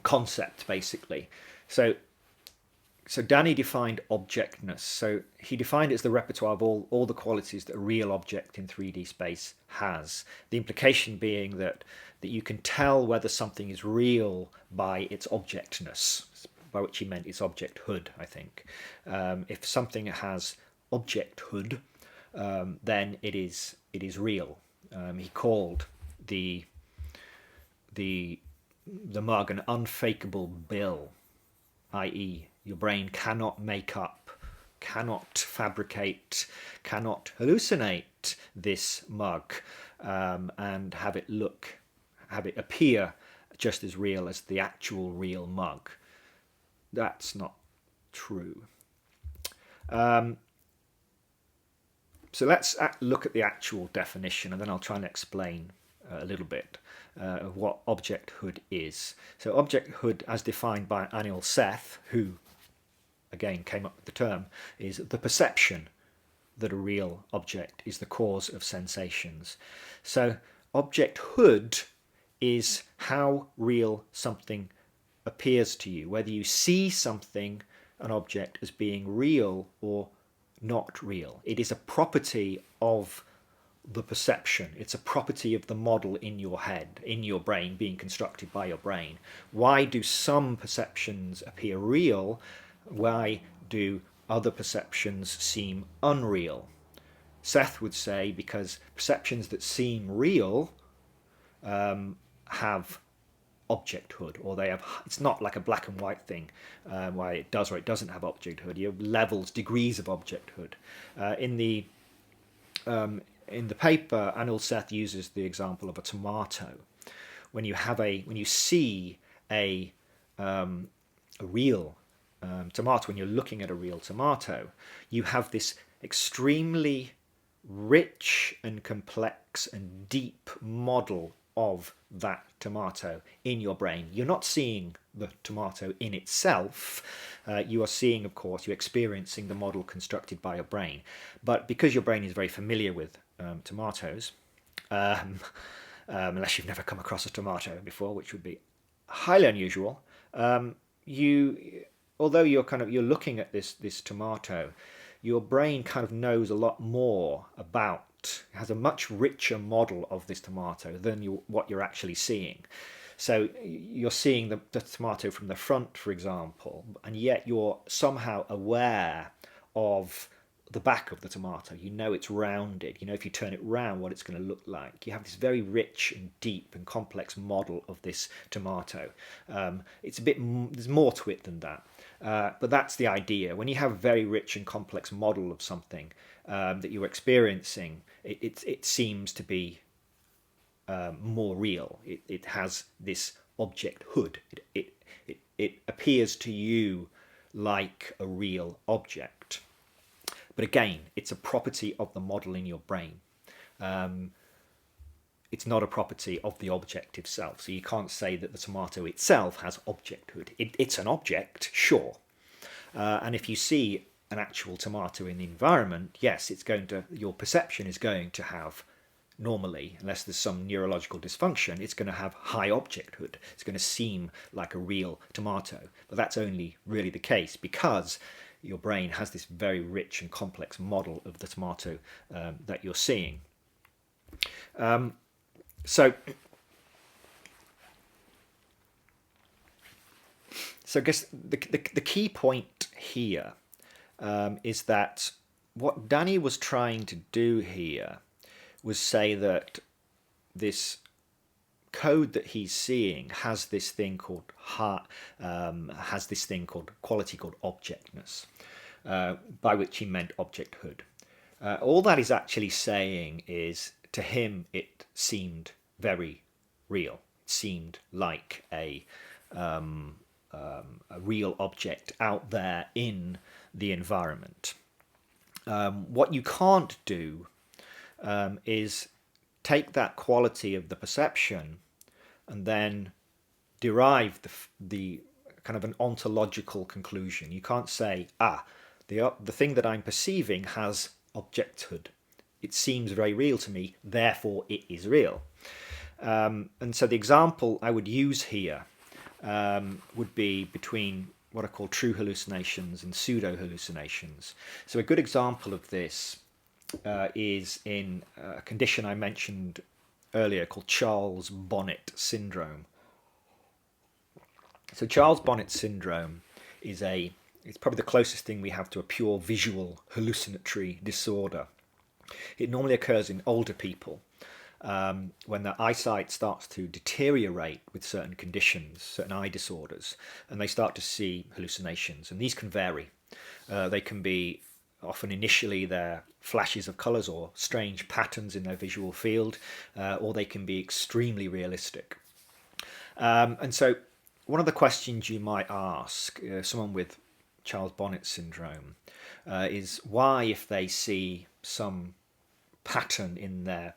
concept, basically. So Danny defined objectness. So he defined it as the repertoire of all the qualities that a real object in 3D space has. The implication being that you can tell whether something is real by its objectness, by which he meant its objecthood, I think. If something has objecthood, then it is real. He called the mug an unfakeable bill, i.e., your brain cannot make up, cannot fabricate, cannot hallucinate this mug and have it appear just as real as the actual real mug. That's not true. So let's look at the actual definition, and then I'll try and explain a little bit of what objecthood is. So objecthood, as defined by Anil Seth, who again came up with the term, is the perception that a real object is the cause of sensations. So objecthood is how real something appears to you, whether you see something, an object, as being real or not real. It is a property of the perception. It's a property of the model in your head, in your brain, being constructed by your brain. Why do some perceptions appear real? Why do other perceptions seem unreal? Seth would say because perceptions that seem real have objecthood, or they have. It's not like a black and white thing, why it does or it doesn't have objecthood. You have levels, degrees of objecthood. In the paper, Anil Seth uses the example of a tomato. When you see a real tomato, when you're looking at a real tomato, you have this extremely rich and complex and deep model of that tomato in your brain. You're not seeing the tomato in itself. You are seeing, of course, you're experiencing the model constructed by your brain. But because your brain is very familiar with tomatoes, unless you've never come across a tomato before, which would be highly unusual, although you're looking at this tomato, your brain kind of knows a lot more about, has a much richer model of this tomato than what you're actually seeing. So you're seeing the tomato from the front, for example, and yet you're somehow aware of the back of the tomato. You know it's rounded. You know if you turn it round what it's going to look like. You have this very rich and deep and complex model of this tomato. It's a bit, there's more to it than that. But that's the idea. When you have a very rich and complex model of something that you're experiencing, it seems to be more real. It has this objecthood. It appears to you like a real object. But again, it's a property of the model in your brain. It's not a property of the object itself. So you can't say that the tomato itself has objecthood. It's an object, sure. And if you see an actual tomato in the environment, yes, your perception is going to have, normally, unless there's some neurological dysfunction, it's going to have high objecthood. It's going to seem like a real tomato. But that's only really the case because your brain has this very rich and complex model of the tomato that you're seeing. So I guess the key point here is that what Danny was trying to do here was say that this code that he's seeing has this thing called quality called objectness, by which he meant objecthood. All that he's actually saying is, to him, it seemed very real. It seemed like a real object out there in the environment. What you can't do is take that quality of the perception and then derive the kind of an ontological conclusion. You can't say, the thing that I'm perceiving has objecthood. It seems very real to me, therefore it is real. And so the example I would use here would be between what are called true hallucinations and pseudo hallucinations. So a good example of this is in a condition I mentioned earlier called Charles Bonnet syndrome. So Charles Bonnet syndrome it's probably the closest thing we have to a pure visual hallucinatory disorder. It normally occurs in older people when their eyesight starts to deteriorate with certain conditions, certain eye disorders, and they start to see hallucinations. And these can vary. They can be often initially they're flashes of colours or strange patterns in their visual field, or they can be extremely realistic. And so one of the questions you might ask someone with Charles Bonnet syndrome is why, if they see some pattern in their,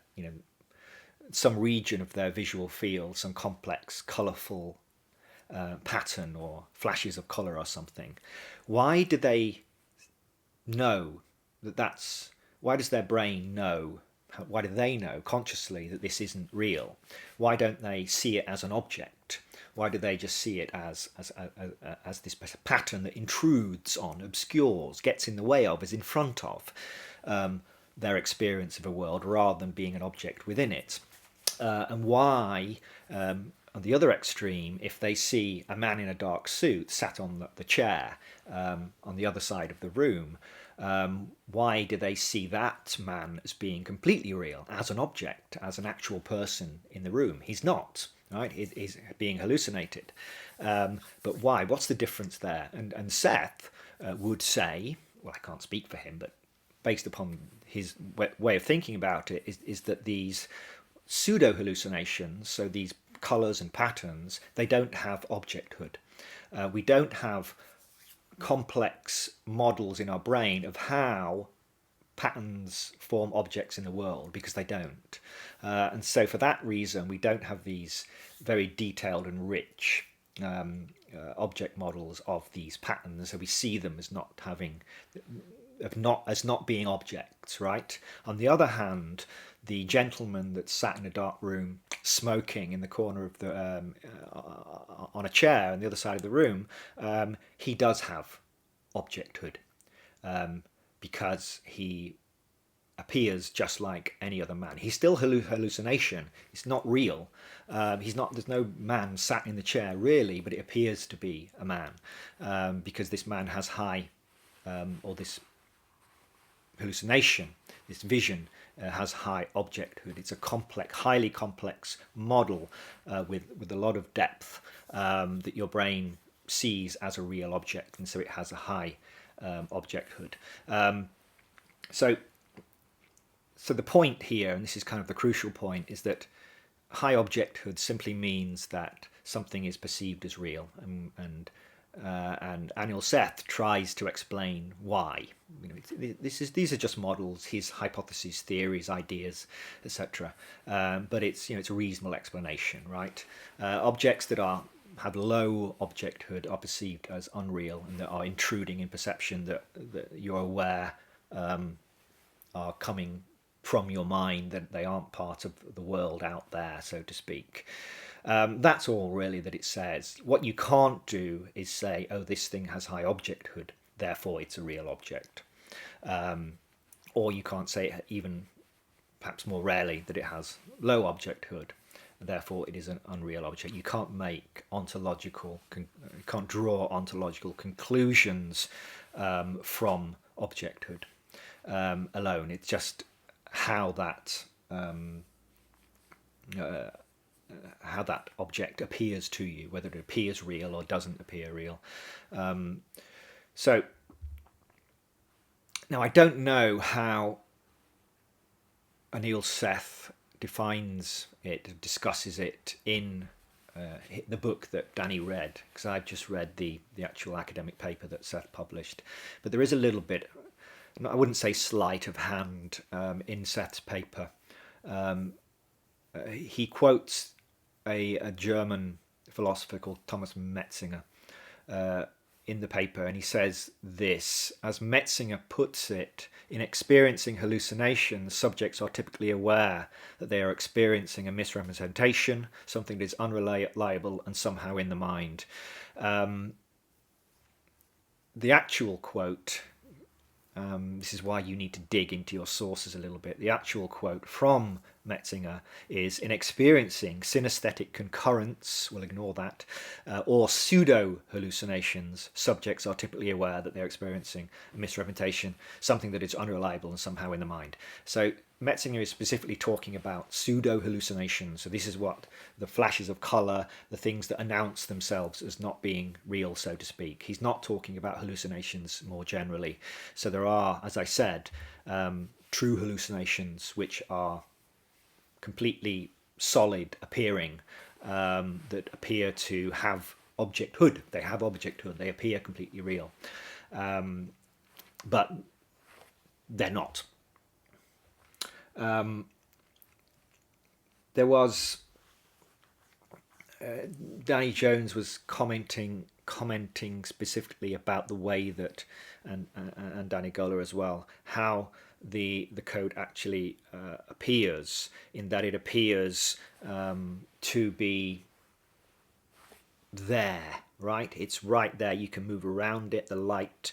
some region of their visual field, some complex, colourful pattern or flashes of colour or something, why do they know why does their brain know, why do they know consciously that this isn't real? Why don't they see it as an object? Why do they just see it as this pattern that intrudes on, obscures, gets in the way of, is in front of their experience of a world rather than being an object within it? And why, on the other extreme, if they see a man in a dark suit sat on the chair on the other side of the room, why do they see that man as being completely real, as an object, as an actual person in the room? He's not, right? He's being hallucinated. But why? What's the difference there? And Seth would say, well, I can't speak for him, but based upon his way of thinking about it, is that these pseudo hallucinations, so these colours and patterns, they don't have objecthood. We don't have complex models in our brain of how patterns form objects in the world, because they don't. And so for that reason, we don't have these very detailed and rich object models of these patterns. So we see them as not being objects, right? On the other hand, the gentleman that sat in a dark room smoking in the corner of the on a chair on the other side of the room, he does have objecthood, because he appears just like any other man. He's still hallucination. It's not real. He's not. There's no man sat in the chair really, but it appears to be a man because this man has high, or this hallucination, this vision has high objecthood. It's a complex, highly complex model with a lot of depth that your brain sees as a real object, and so it has a high objecthood. So the point here, and this is kind of the crucial point, is that high objecthood simply means that something is perceived as real, and Anil Seth tries to explain why. These are just models, his hypotheses, theories, ideas, etc. But it's a reasonable explanation, right? Objects that have low objecthood are perceived as unreal and that are intruding in perception that you're aware are coming from your mind, that they aren't part of the world out there, so to speak. That's all really that it says. What you can't do is say, oh, this thing has high objecthood, therefore it's a real object. Or you can't say, even perhaps more rarely, that it has low objecthood, therefore it is an unreal object. You can't make you can't draw ontological conclusions from objecthood alone. It's just how that object appears to you, whether it appears real or doesn't appear real. So now I don't know how Anil Seth defines it, discusses it in the book that Danny read, because I've just read the actual academic paper that Seth published. But there is a little bit, I wouldn't say sleight of hand, in Seth's paper. He quotes a German philosopher called Thomas Metzinger in the paper, and he says this: as Metzinger puts it, in experiencing hallucinations, subjects are typically aware that they are experiencing a misrepresentation, something that is unreliable and somehow in the mind. The actual quote, this is why you need to dig into your sources a little bit. The actual quote from Metzinger is, in experiencing synesthetic concurrence, we'll ignore that, or pseudo-hallucinations, subjects are typically aware that they're experiencing a misrepresentation, something that is unreliable and somehow in the mind. So Metzinger is specifically talking about pseudo-hallucinations. So this is what the flashes of colour, the things that announce themselves as not being real, so to speak. He's not talking about hallucinations more generally. So there are, as I said, true hallucinations which are completely solid appearing, that appear to have objecthood. They have objecthood. They appear completely real. But they're not. There was Danny Jones was commenting specifically about the way that, and Danny Goler as well, how the code actually appears, in that it appears to be there, right? It's right there. You can move around it. The light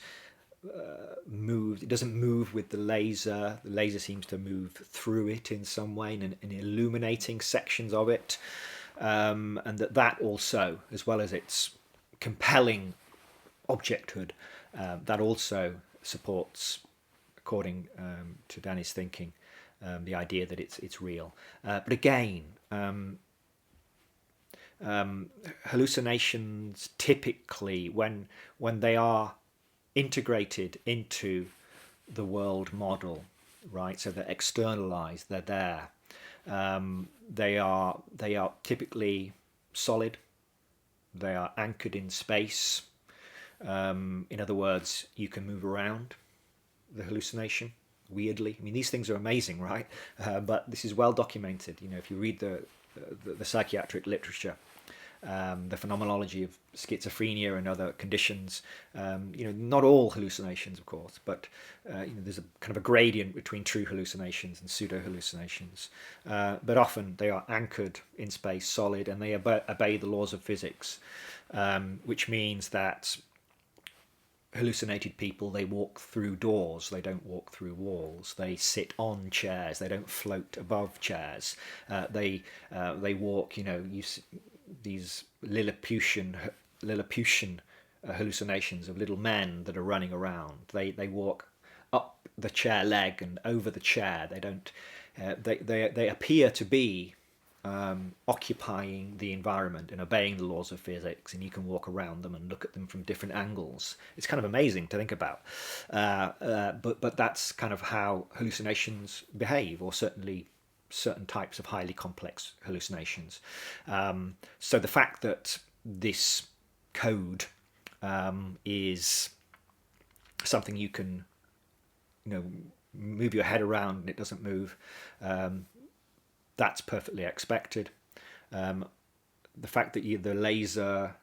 moves. It doesn't move with the laser. The laser seems to move through it in some way, and illuminating sections of it. And that also, as well as its compelling objecthood, that also supports, according to Danny's thinking, the idea that it's real. But again, hallucinations typically, when they are integrated into the world model, right? So they're externalized. They're there. They are typically solid. They are anchored in space. In other words, you can move around the hallucination weirdly. I mean, these things are amazing, right? But this is well documented. If you read the psychiatric literature, the phenomenology of schizophrenia and other conditions, not all hallucinations, of course, but there's a kind of a gradient between true hallucinations and pseudo hallucinations. But often they are anchored in space, solid, and they obey the laws of physics, which means that hallucinated people, they walk through doors, they don't walk through walls. They sit on chairs, they don't float above chairs. They walk, these Lilliputian hallucinations of little men that are running around. They walk up the chair leg and over the chair. They don't. They appear to be occupying the environment and obeying the laws of physics, and you can walk around them and look at them from different angles. It's kind of amazing to think about, but that's kind of how hallucinations behave, or certainly certain types of highly complex hallucinations. So the fact that this code is something you can, move your head around and it doesn't move. That's perfectly expected. The fact that the laser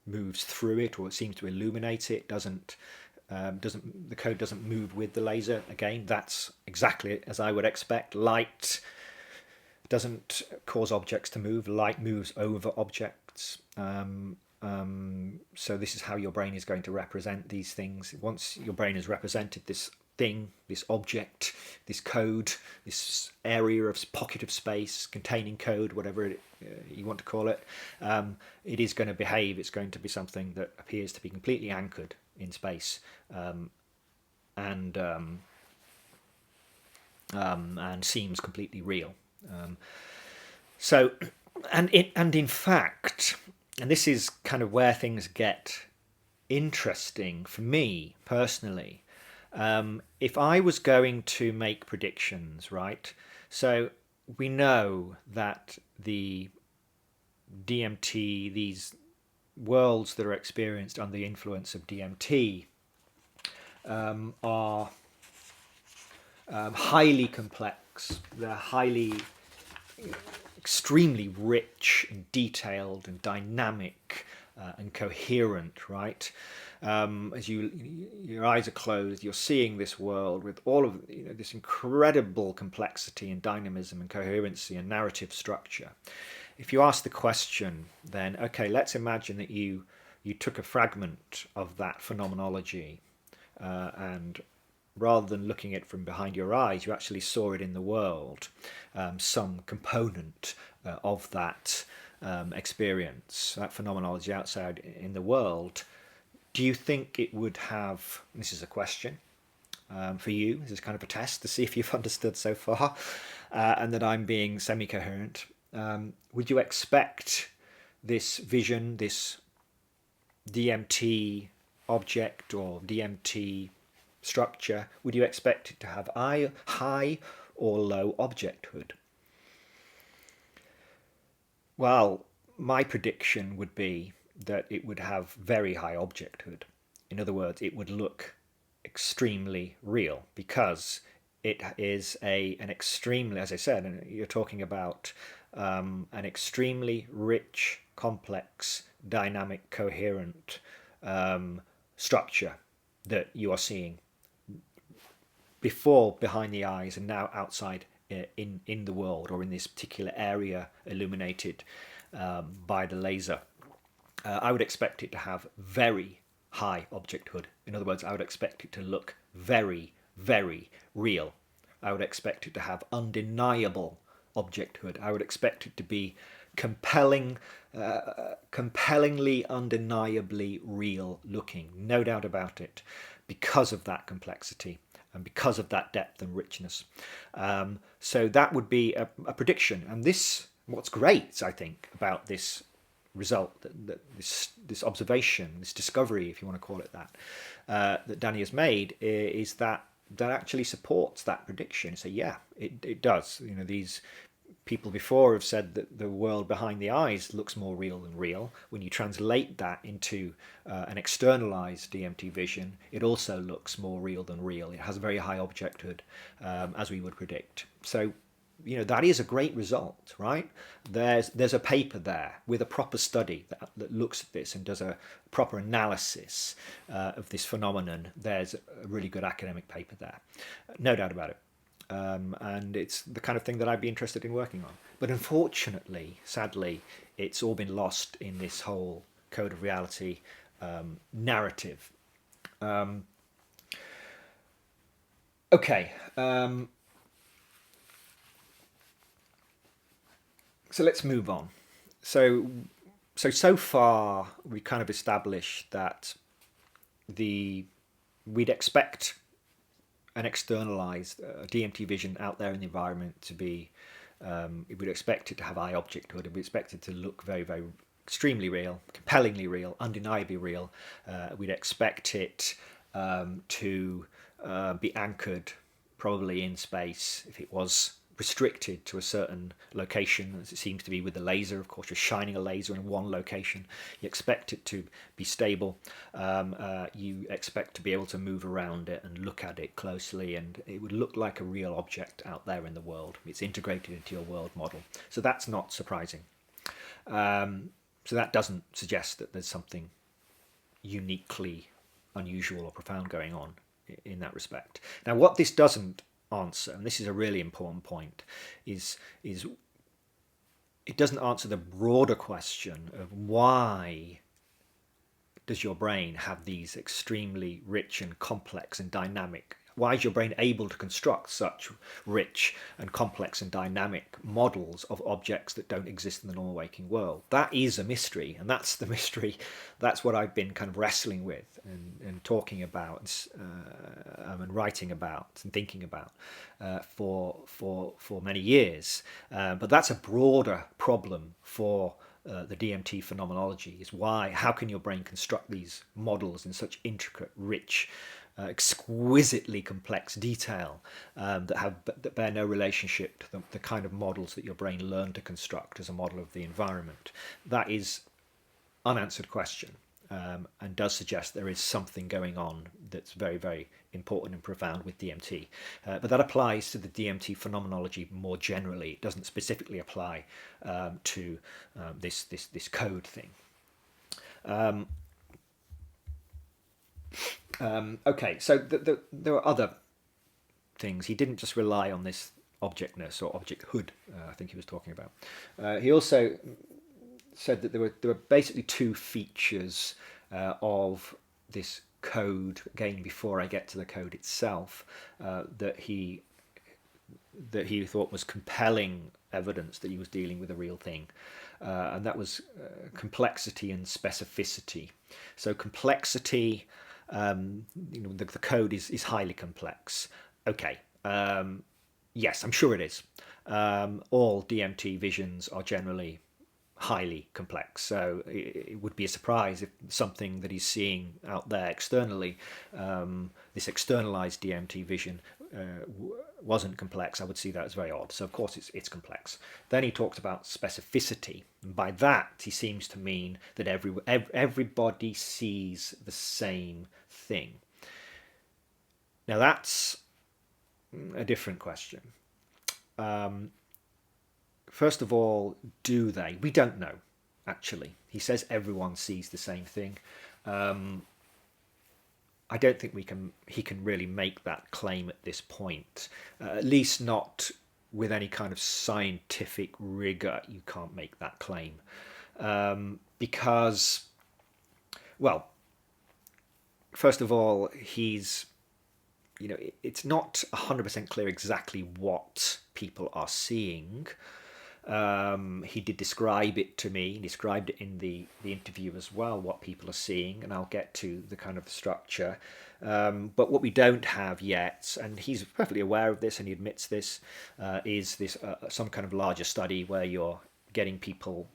moves through it, or it seems to illuminate it, the code doesn't move with the laser. Again, that's exactly as I would expect. Light doesn't cause objects to move. Light moves over objects. So this is how your brain is going to represent these things. Once your brain has represented this thing, this object, this code, this area of pocket of space containing code, whatever you want to call it, it is going to behave. It's going to be something that appears to be completely anchored in space, and seems completely real. In fact, and this is kind of where things get interesting for me personally. If I was going to make predictions, right? So we know that the DMT, these worlds that are experienced under the influence of DMT, are highly complex. They're extremely rich and detailed and dynamic and coherent, right? As your eyes are closed, you're seeing this world with all of this incredible complexity and dynamism and coherency and narrative structure. If you ask the question, then okay, let's imagine that you took a fragment of that phenomenology, and rather than looking at it from behind your eyes, you actually saw it in the world, some component of that experience, that phenomenology outside in the world. Do you think it would have, this is a question for you, this is kind of a test to see if you've understood so far, and that I'm being semi-coherent, would you expect this vision, this DMT object or DMT structure, would you expect it to have high or low objecthood? Well, my prediction would be that it would have very high objecthood. In other words, it would look extremely real, because it is an extremely, as I said, you're talking about an extremely rich, complex, dynamic, coherent structure that you are seeing before behind the eyes and now outside in the world, or in this particular area illuminated by the laser. I would expect it to have very high objecthood. In other words, I would expect it to look very, very real. I would expect it to have undeniable objecthood. I would expect it to be compellingly, undeniably real looking, no doubt about it, because of that complexity and because of that depth and richness. So that would be a prediction. And what's great, I think, about this result, this observation, this discovery, if you want to call it that, that Danny has made, is that actually supports that prediction. So yeah, it does. These people before have said that the world behind the eyes looks more real than real. When you translate that into an externalized DMT vision, it also looks more real than real. It has a very high objecthood, as we would predict. So that is a great result, right? There's a paper there with a proper study that looks at this and does a proper analysis of this phenomenon. There's a really good academic paper there, no doubt about it. And it's the kind of thing that I'd be interested in working on. But unfortunately, sadly, it's all been lost in this whole code of reality narrative. Okay, so let's move on. So far we kind of established that the we'd expect an externalized DMT vision out there in the environment to be, we'd expect it to have eye objecthood, we'd expect it to look very, very extremely real, compellingly real, undeniably real. We'd expect it to be anchored probably in space if it was restricted to a certain location, as it seems to be with the laser. Of course, you're shining a laser in one location. You expect it to be stable. You expect to be able to move around it and look at it closely, and it would look like a real object out there in the world. It's integrated into your world model. So that's not surprising. So that doesn't suggest that there's something uniquely unusual or profound going on in that respect. Now, what this doesn't answer, and this is a really important point, is it doesn't answer the broader question of why does your brain have these extremely rich and complex and dynamic, why is your brain able to construct such rich and complex and dynamic models of objects that don't exist in the normal waking world? That is a mystery, and that's the mystery. That's what I've been kind of wrestling with and talking about and writing about and thinking about for many years. But that's a broader problem for the DMT phenomenology, is how can your brain construct these models in such intricate, rich, exquisitely complex detail that bear no relationship to the kind of models that your brain learned to construct as a model of the environment. That is unanswered question, and does suggest there is something going on that's very, very important and profound with DMT. But that applies to the DMT phenomenology more generally. It doesn't specifically apply to this code thing. Okay, so there are other things. He didn't just rely on this objectness or objecthood, I think he was talking about. He also said that there were basically two features of this code, again before I get to the code itself, that he thought was compelling evidence that he was dealing with a real thing, and that was complexity and specificity. So complexity, the code is highly complex. Okay, yes, I'm sure it is. All DMT visions are generally highly complex, so it would be a surprise if something that he's seeing out there externally, this externalized DMT vision, wasn't complex. I would see that as very odd. So of course it's complex. Then he talks about specificity, and by that he seems to mean that everybody sees the same thing. Now that's a different question. First of all, do they? We don't know, actually. He says everyone sees the same thing. I don't think he can really make that claim at this point, at least not with any kind of scientific rigor. You can't make that claim, because, well, first of all, it's not 100% clear exactly what people are seeing. He did describe it to me. He described it in the interview as well, what people are seeing, and I'll get to the kind of the structure. But what we don't have yet, and he's perfectly aware of this and he admits this, is this some kind of larger study where you're getting people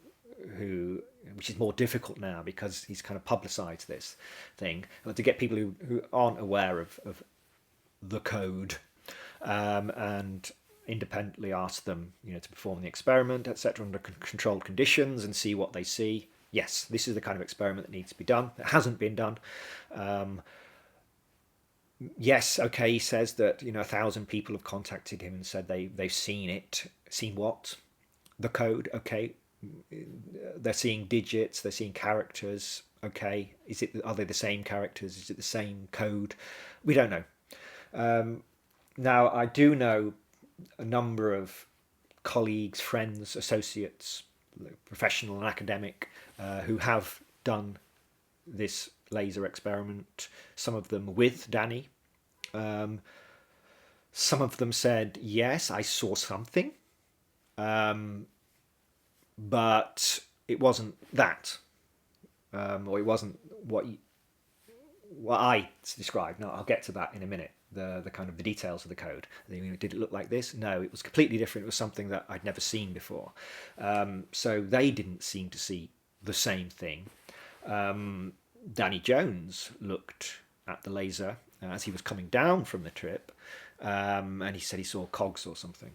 which is more difficult now because he's kind of publicised this thing, but to get people who aren't aware of the code, and independently ask them, to perform the experiment, etc., under controlled conditions and see what they see. Yes, this is the kind of experiment that needs to be done. It hasn't been done. Yes, okay, he says that 1,000 people have contacted him and said they've seen it. Seen what? The code. Okay, they're seeing digits. They're seeing characters. Okay, are they the same characters? Is it the same code? We don't know. Now I do know a number of colleagues, friends, associates, professional and academic, who have done this laser experiment, some of them with Danny. Some of them said, yes, I saw something, but it wasn't that, or it wasn't what I described. No, I'll get to that in a minute. The kind of the details of the code. Did it look like this? No, it was completely different. It was something that I'd never seen before. So they didn't seem to see the same thing. Danny Jones looked at the laser as he was coming down from the trip, and he said he saw cogs or something.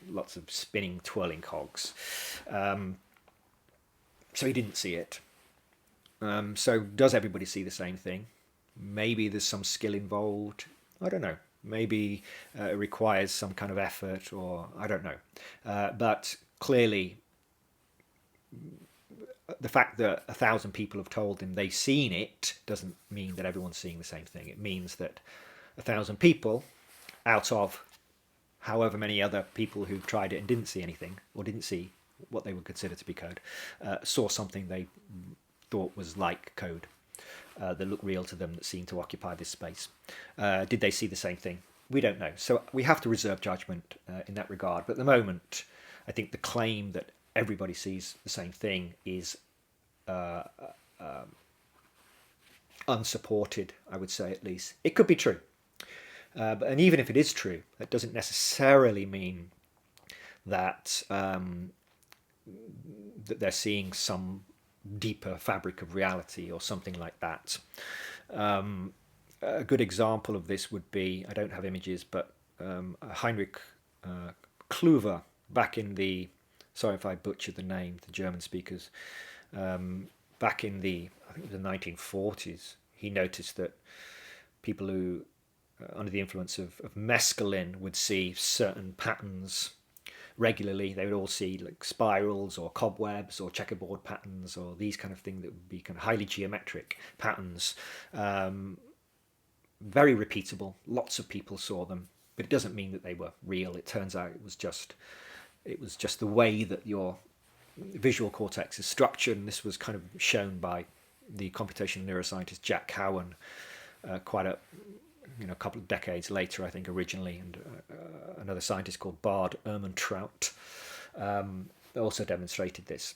Lots of spinning, twirling cogs. So he didn't see it. So does everybody see the same thing? Maybe there's some skill involved. I don't know. Maybe it requires some kind of effort, or I don't know. But clearly, the fact that 1,000 people have told him they've seen it doesn't mean that everyone's seeing the same thing. It means that 1,000 people out of however many other people who've tried it and didn't see anything, or didn't see what they would consider to be code, saw something they thought was like code, that looked real to them, that seemed to occupy this space. Did they see the same thing? We don't know. So we have to reserve judgment in that regard. But at the moment, I think the claim that everybody sees the same thing is unsupported, I would say, at least. It could be true. And even if it is true, that doesn't necessarily mean that that they're seeing some deeper fabric of reality or something like that. A good example of this would be, I don't have images, but Heinrich Kluwer, back in the, sorry if I butchered the name, the German speakers, back in the, I think it was the 1940s, he noticed that people who, under the influence of mescaline, would see certain patterns regularly. They would all see like spirals or cobwebs or checkerboard patterns or these kind of things that would be kind of highly geometric patterns, very repeatable. Lots of people saw them, but it doesn't mean that they were real. It turns out it was just the way that your visual cortex is structured, and this was kind of shown by the computational neuroscientist Jack Cowan quite a couple of decades later, I think, originally, and another scientist called Bard Ehrmantraut also demonstrated this.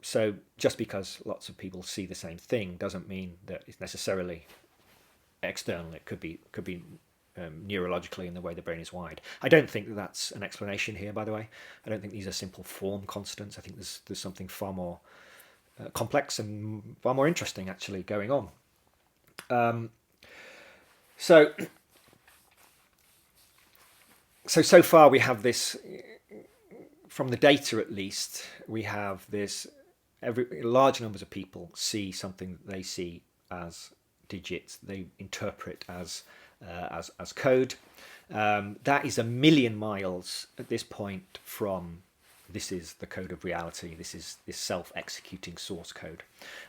So just because lots of people see the same thing doesn't mean that it's necessarily external. It could be neurologically in the way the brain is wired. I don't think that that's an explanation here, by the way. I don't think these are simple form constants. I think there's something far more complex and far more interesting actually going on. So far we have this, from the data at least, we have this, large numbers of people see something that they see as digits, they interpret as code. That is a million miles at this point from this is the code of reality, this is this self-executing source code.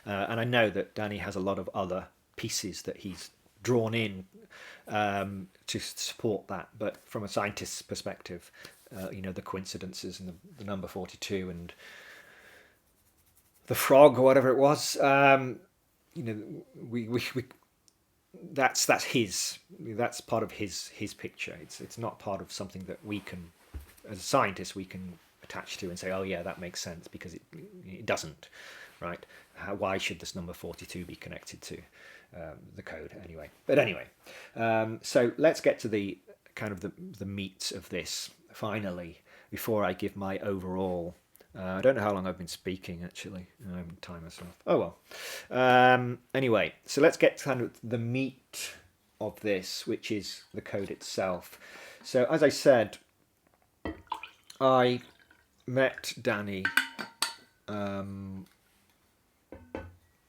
And I know that Danny has a lot of other pieces that he's drawn in to support that, but from a scientist's perspective, the coincidences and the number 42 and the frog or whatever it was, that's part of his picture. It's not part of something that we can, as a scientist, we can attach to and say, oh yeah, that makes sense, because it doesn't, right? Why should this number 42 be connected to the code anyway? But anyway, so let's get to the kind of the meat of this finally, before I give my overall. I don't know how long I've been speaking actually. I haven't timed myself. Oh well. Anyway, so let's get to kind of the meat of this, which is the code itself. So as I said, I met Danny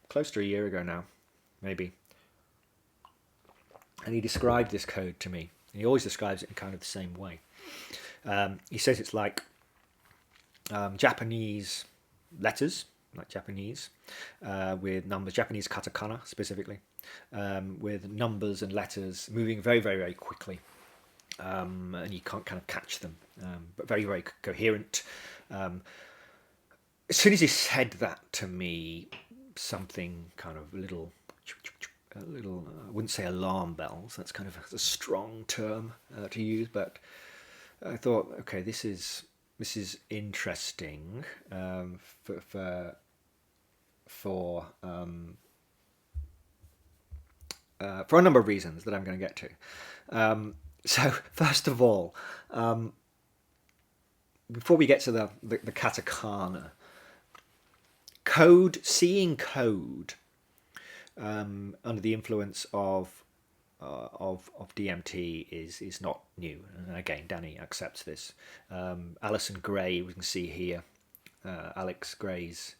close to a year ago now, maybe. And he described this code to me. And he always describes it in kind of the same way. He says it's like Japanese letters, like Japanese, with numbers, Japanese Katakana specifically, with numbers and letters moving very, very, very quickly. And you can't kind of catch them, but very, very coherent. As soon as he said that to me, something kind of a little little, I wouldn't say alarm bells, that's kind of a strong term to use, but I thought, okay, this is interesting for a number of reasons that I'm going to get to. So first of all, before we get to the Katakana, seeing code under the influence of DMT is not new, and again, Danny accepts this. Alison Gray, we can see here, Alex Gray's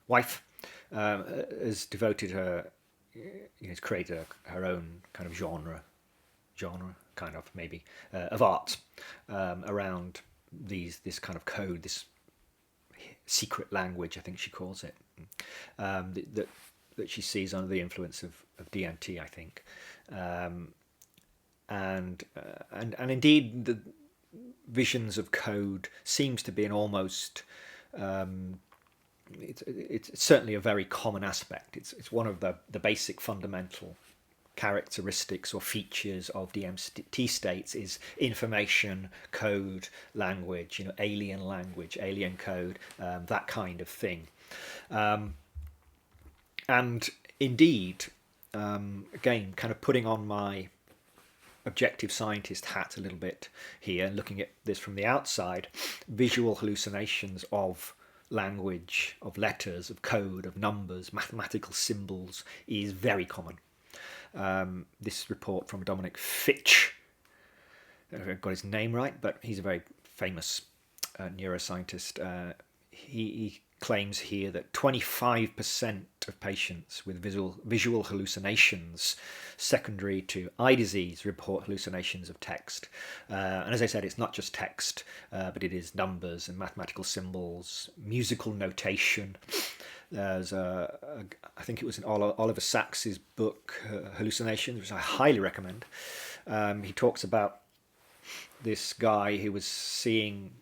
wife, has devoted her, has created her own kind of genre kind of maybe of art around this kind of code, this secret language, I think she calls it, that she sees under the influence of DMT, I think, and indeed the visions of code seems to be an almost it's certainly a very common aspect. It's one of the basic fundamental characteristics or features of DMT states is information, code, language, alien language, alien code, that kind of thing. And indeed, again, kind of putting on my objective scientist hat a little bit here, looking at this from the outside, visual hallucinations of language, of letters, of code, of numbers, mathematical symbols is very common. This report from Dominic Fitch, I don't know if I've got his name right, but he's a very famous neuroscientist. He claims here that 25% of patients with visual hallucinations secondary to eye disease report hallucinations of text. And as I said, it's not just text, but it is numbers and mathematical symbols, musical notation. There's I think it was in Oliver Sacks's book, Hallucinations, which I highly recommend. He talks about this guy who was seeing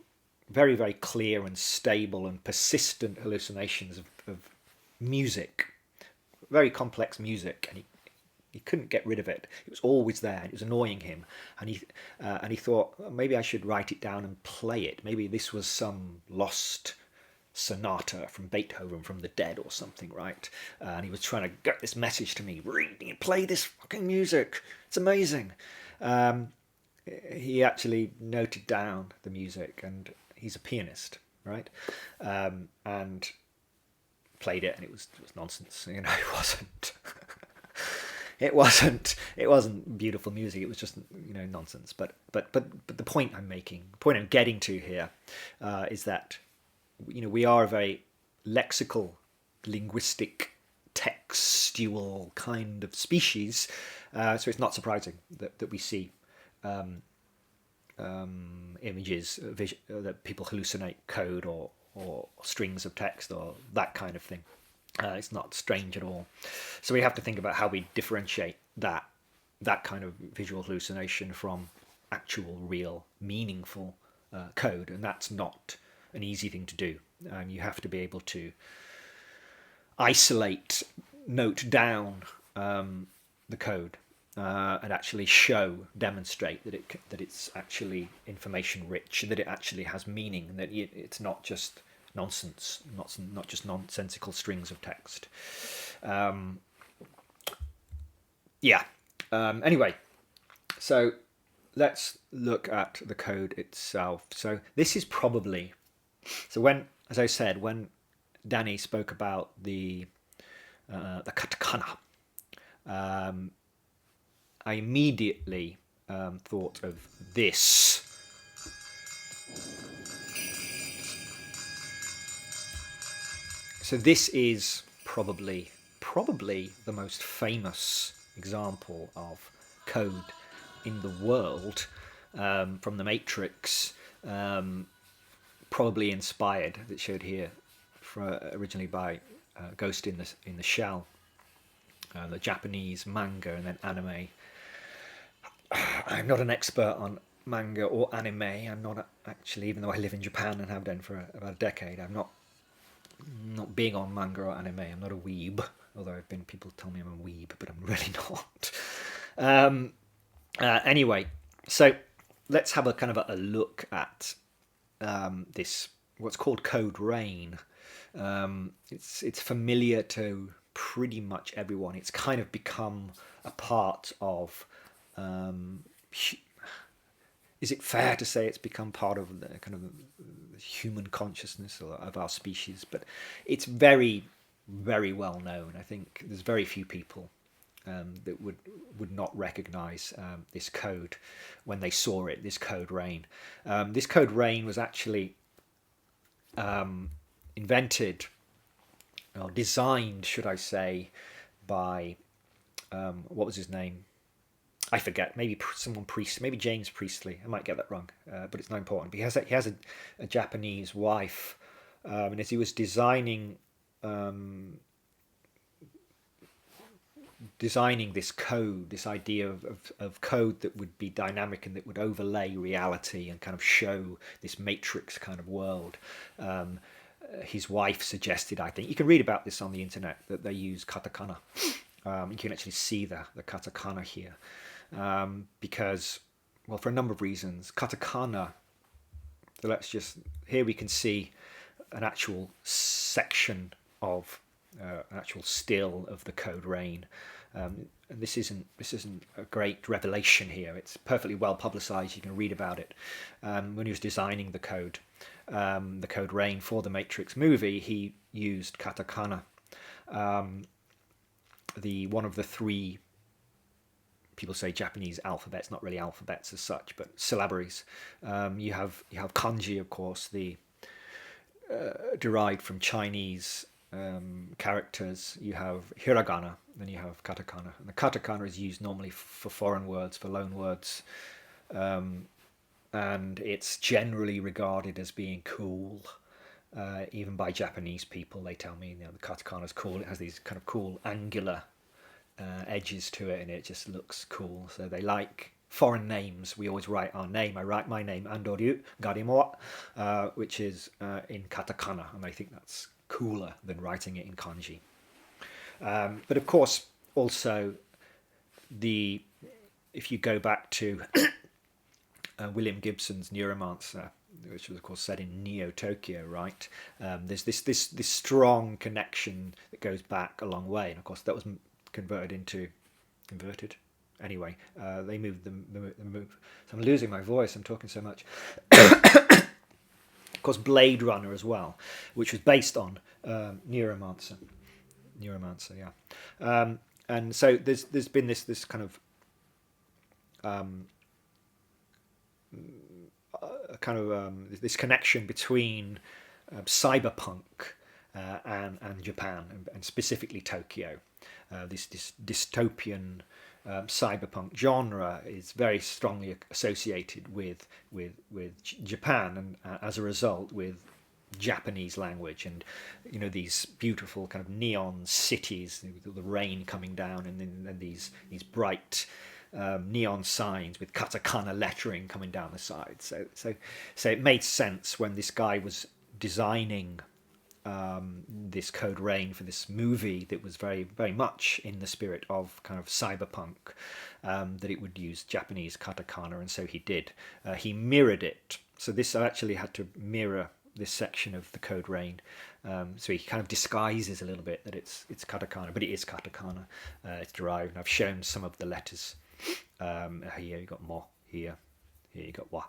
very, very clear and stable and persistent hallucinations of music, very complex music, and he couldn't get rid of it. It was always there, and it was annoying him. And he thought, well, maybe I should write it down and play it. Maybe this was some lost sonata from Beethoven from the dead or something, right? And he was trying to get this message to me: play this fucking music. It's amazing. He actually noted down the music, and he's a pianist, right? And played it, and it was nonsense. It wasn't. It wasn't beautiful music. It was just nonsense. But the point I'm making, the point I'm getting to here, is that we are a very lexical, linguistic, textual kind of species. So it's not surprising that we see images that people hallucinate code or strings of text or that kind of thing. It's not strange at all. So we have to think about how we differentiate that kind of visual hallucination from actual, real, meaningful code, and that's not an easy thing to do. You have to be able to isolate, note down the code, and actually demonstrate that it's actually information rich, that it actually has meaning, and that it's not just nonsense, not just nonsensical strings of text. Anyway, so let's look at the code itself. So this is probably, when Danny spoke about the Katakana, I immediately thought of this. So this is probably the most famous example of code in the world, from the Matrix, probably inspired, that showed here, originally by Ghost in the Shell, the Japanese manga and then anime. I'm not an expert on manga or anime. I'm not actually, even though I live in Japan and have done for about a decade, I'm not big on manga or anime. I'm not a weeb. although people tell me I'm a weeb, but I'm really not. Anyway, so let's have a kind of a look at this, what's called Code Rain. It's familiar to pretty much everyone. It's kind of become a part of. Is it fair to say it's become part of the kind of human consciousness of our species? But it's very, very well known. I think there's very few people that would not recognise this code when they saw it. This Code Rain. This Code Rain was actually invented or designed, should I say, by what was his name? I forget. Maybe maybe James Priestley. I might get that wrong, but it's not important. But he has a Japanese wife, and as he was designing this code, this idea of code that would be dynamic and that would overlay reality and kind of show this matrix kind of world. His wife suggested, I think, you can read about this on the internet, that they use katakana. You can actually see the katakana here. Because, well, for a number of reasons. Katakana, so here we can see an actual section of, an actual still of the Code Rain. And this isn't a great revelation here. It's perfectly well publicized. You can read about it. When he was designing the Code Rain for the Matrix movie, he used katakana. One of the three, people say Japanese alphabets, not really alphabets as such, but syllabaries. You have kanji, of course, the derived from Chinese characters. You have hiragana, then you have katakana. And the katakana is used normally for foreign words, for loan words, and it's generally regarded as being cool. Even by Japanese people, they tell me, the katakana is cool. It has these kind of cool angular edges to it, and it just looks cool. So they like foreign names. We always write our name. I write my name, Andoryu Gallimore, which is in katakana, and they think that's cooler than writing it in kanji. But of course, also if you go back to William Gibson's Neuromancer, which was of course set in Neo-Tokyo, right? There's this strong connection that goes back a long way, and of course that was converted. Anyway, they moved them. So I'm losing my voice. I'm talking so much. Of course, Blade Runner as well, which was based on Neuromancer, yeah. And so there's been this kind of this connection between cyberpunk and Japan, and specifically Tokyo. This dystopian cyberpunk genre is very strongly associated with Japan, and as a result with Japanese language, and these beautiful kind of neon cities with the rain coming down, and then these bright neon signs with katakana lettering coming down the side. So it made sense when this guy was designing this Code Rain for this movie that was very, very much in the spirit of kind of cyberpunk, that it would use Japanese katakana, and so he did. He mirrored it. So this actually had to mirror this section of the Code Rain. So he kind of disguises a little bit that it's katakana, but it is katakana. It's derived, and I've shown some of the letters. Here you got mo, here you got wa.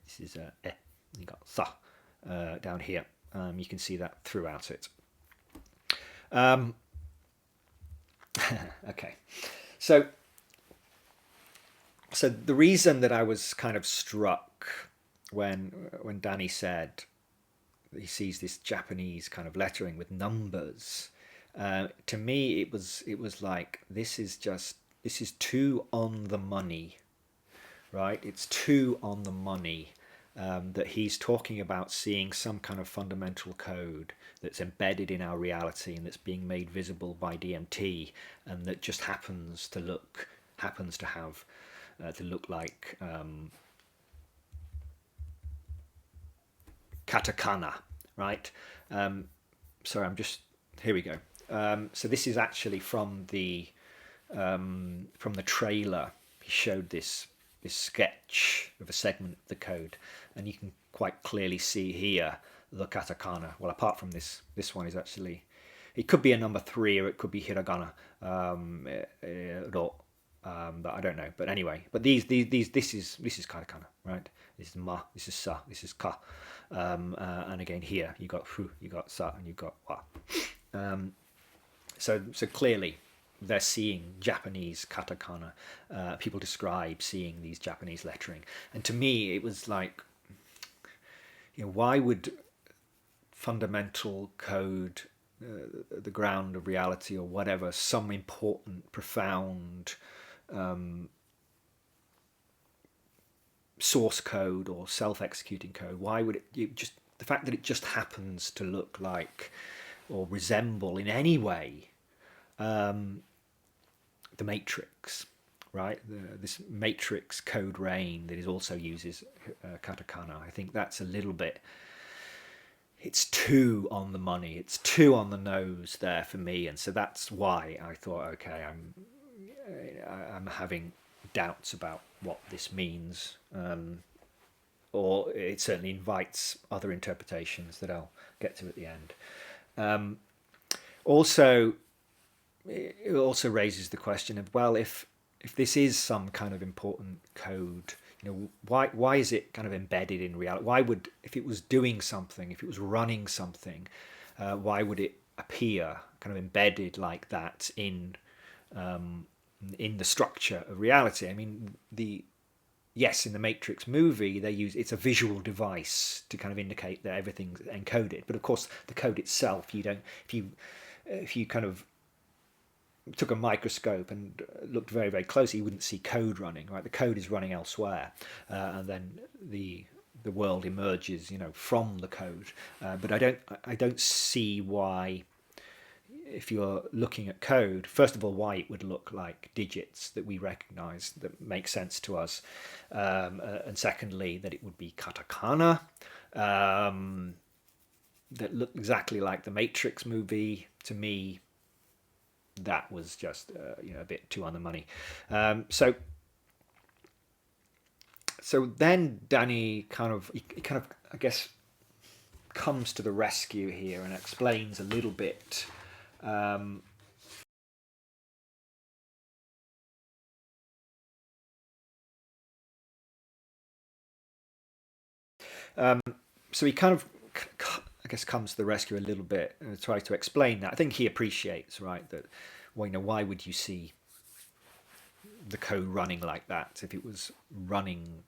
This is e. You got sa down here. You can see that throughout it. Okay, so the reason that I was kind of struck when Danny said that he sees this Japanese kind of lettering with numbers, to me it was like, this is too on the money, right? It's too on the money. That he's talking about seeing some kind of fundamental code that's embedded in our reality and that's being made visible by DMT, and that just happens to look like katakana, right? Sorry, here we go. So this is actually from the trailer. He showed this sketch of a segment of the code, and you can quite clearly see here the katakana. Well, apart from this one is actually, it could be a number 3 or it could be hiragana, ro, but I don't know. But anyway, but this is katakana, right? This is ma, this is sa, this is ka, and again here you got fu, you got sa, and you got wa. So clearly they're seeing Japanese katakana. People describe seeing these Japanese lettering, and to me it was like, why would fundamental code, the ground of reality or whatever, some important, profound source code or self-executing code, why would it just, the fact that it just happens to look like or resemble in any way the matrix, right? This matrix code rain that is also uses katakana. I think that's a little bit, it's too on the money, it's too on the nose there for me, and so that's why I thought, okay, I'm having doubts about what this means, or it certainly invites other interpretations that I'll get to at the end. Also, it also raises the question of, well, if this is some kind of important code, why is it kind of embedded in reality? Why would, if it was doing something, if it was running something, why would it appear kind of embedded like that in the structure of reality? I mean, yes, in the Matrix movie, they use, it's a visual device to kind of indicate that everything's encoded. But of course, the code itself, you don't, if you kind of took a microscope and looked very, very closely, you wouldn't see code running, right? The code is running elsewhere, and then the world emerges, from the code. But I don't see why, if you're looking at code, first of all, why it would look like digits that we recognize that make sense to us, and secondly, that it would be katakana that look exactly like the Matrix movie. To me, that was just a bit too on the money. So then Danny kind of I guess comes to the rescue here and explains a little bit. So he kind of, I guess, comes to the rescue a little bit and tries to explain that. I think he appreciates, right, that, well, why would you see the code running like that if it was running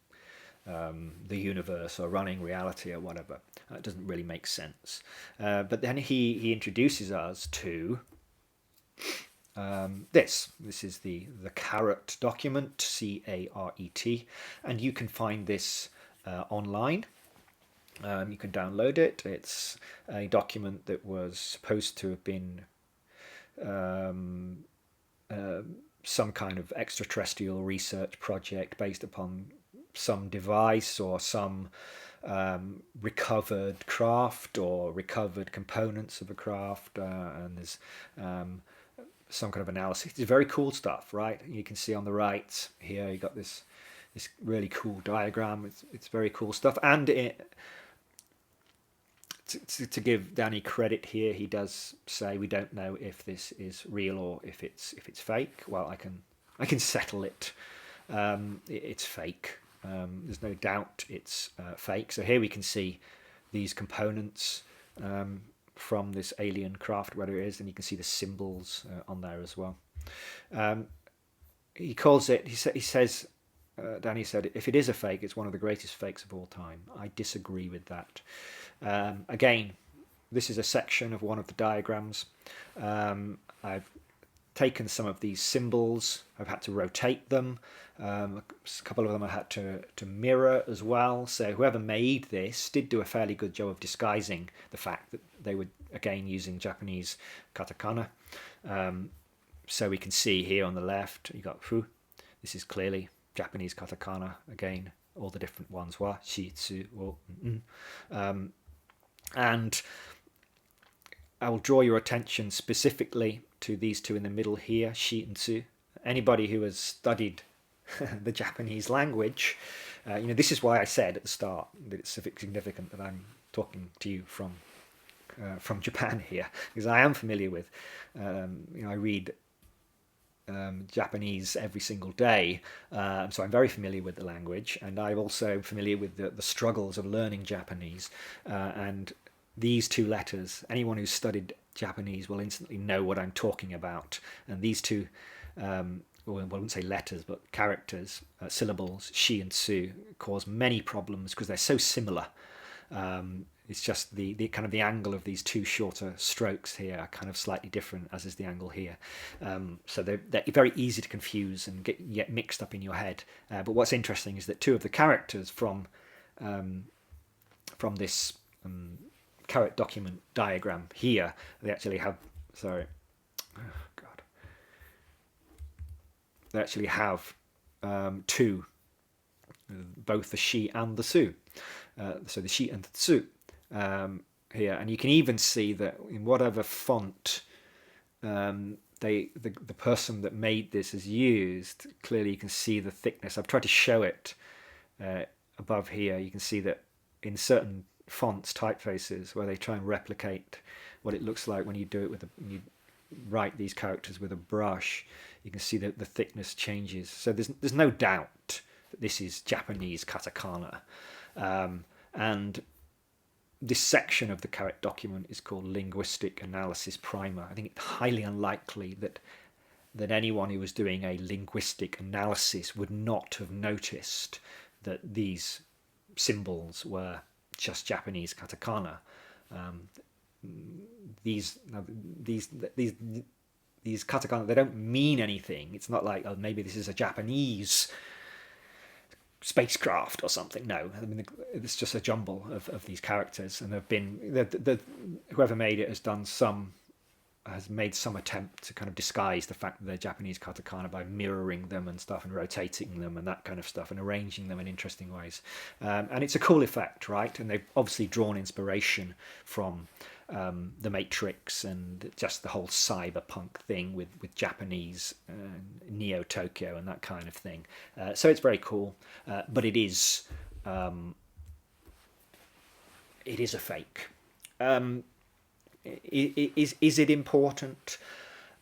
the universe or running reality or whatever? It doesn't really make sense. But then he introduces us to this. This is the Carrot document, CARET, and you can find this online. You can download it. It's a document that was supposed to have been some kind of extraterrestrial research project based upon some device or some recovered craft or recovered components of a craft, and there's some kind of analysis. It's very cool stuff, right? You can see on the right here, you got this really cool diagram. It's very cool stuff, and to give Danny credit here, he does say we don't know if this is real or if it's fake. Well, I can settle it. It's fake. There's no doubt it's fake. So here we can see these components from this alien craft, whatever it is, and you can see the symbols on there as well. He calls it. He says. Danny said, if it is a fake, it's one of the greatest fakes of all time. I disagree with that. Again, this is a section of one of the diagrams. I've taken some of these symbols. I've had to rotate them. A couple of them I had to mirror as well. So whoever made this did do a fairly good job of disguising the fact that they were, again, using Japanese katakana. So we can see here on the left, you got fu. This is clearly Japanese katakana, again, all the different ones, wa, shi, tsu, wo, and I will draw your attention specifically to these two in the middle here, shi and tsu. Anybody who has studied the Japanese language, this is why I said at the start that it's significant that I'm talking to you from Japan here, because I am familiar with, I read Japanese every single day, so I'm very familiar with the language, and I'm also familiar with the struggles of learning Japanese. And these two letters, anyone who's studied Japanese will instantly know what I'm talking about. And these two, well, I wouldn't say letters, but characters, syllables, shi and tsu, cause many problems because they're so similar. It's just the kind of the angle of these two shorter strokes here are kind of slightly different, as is the angle here. So they're very easy to confuse and get mixed up in your head. But what's interesting is that two of the characters from this carrot document diagram here, they actually have, sorry, oh God, they actually have two, both the shi and the tsu. So the shi and the tsu here, and you can even see that in whatever font the person that made this has used, clearly you can see the thickness. I've tried to show it above here. You can see that in certain fonts, typefaces, where they try and replicate what it looks like when you do it when you write these characters with a brush, you can see that the thickness changes. So there's no doubt that this is Japanese katakana. And this section of the carrot document is called Linguistic Analysis Primer. I think it's highly unlikely that anyone who was doing a linguistic analysis would not have noticed that these symbols were just Japanese katakana. These katakana, they don't mean anything. It's not like, oh, maybe this is a Japanese spacecraft or something. No, I mean, it's just a jumble of these characters, and whoever made it has made some attempt to kind of disguise the fact that they're Japanese katakana by mirroring them and stuff and rotating them and that kind of stuff and arranging them in interesting ways. And it's a cool effect, right? And they've obviously drawn inspiration from the Matrix and just the whole cyberpunk thing with Japanese Neo-Tokyo and that kind of thing. So it's very cool, but it is a fake. Is it important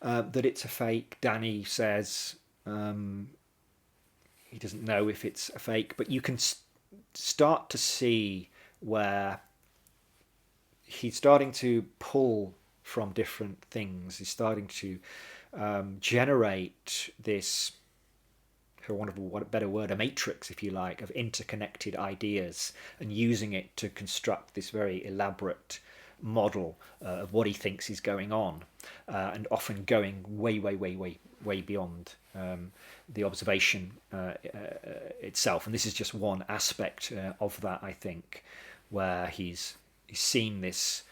that it's a fake? Danny says he doesn't know if it's a fake, but you can start to see where he's starting to pull from different things. He's starting to generate this, for want of a better word, a matrix, if you like, of interconnected ideas, and using it to construct this very elaborate model of what he thinks is going on, and often going way beyond the observation itself. And this is just one aspect of that, I think, where he's seen this.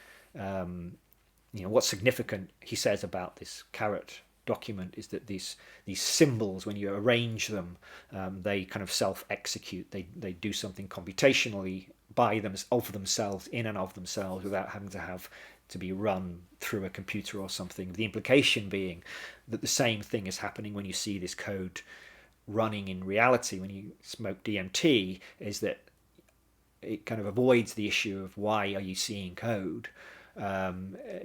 What's significant, he says, about this carrot document is that these symbols, when you arrange them, they kind of self-execute. They do something computationally of themselves, in and of themselves, without having to be run through a computer or something. The implication being that the same thing is happening when you see this code running in reality. When you smoke DMT, is that it kind of avoids the issue of why are you seeing code,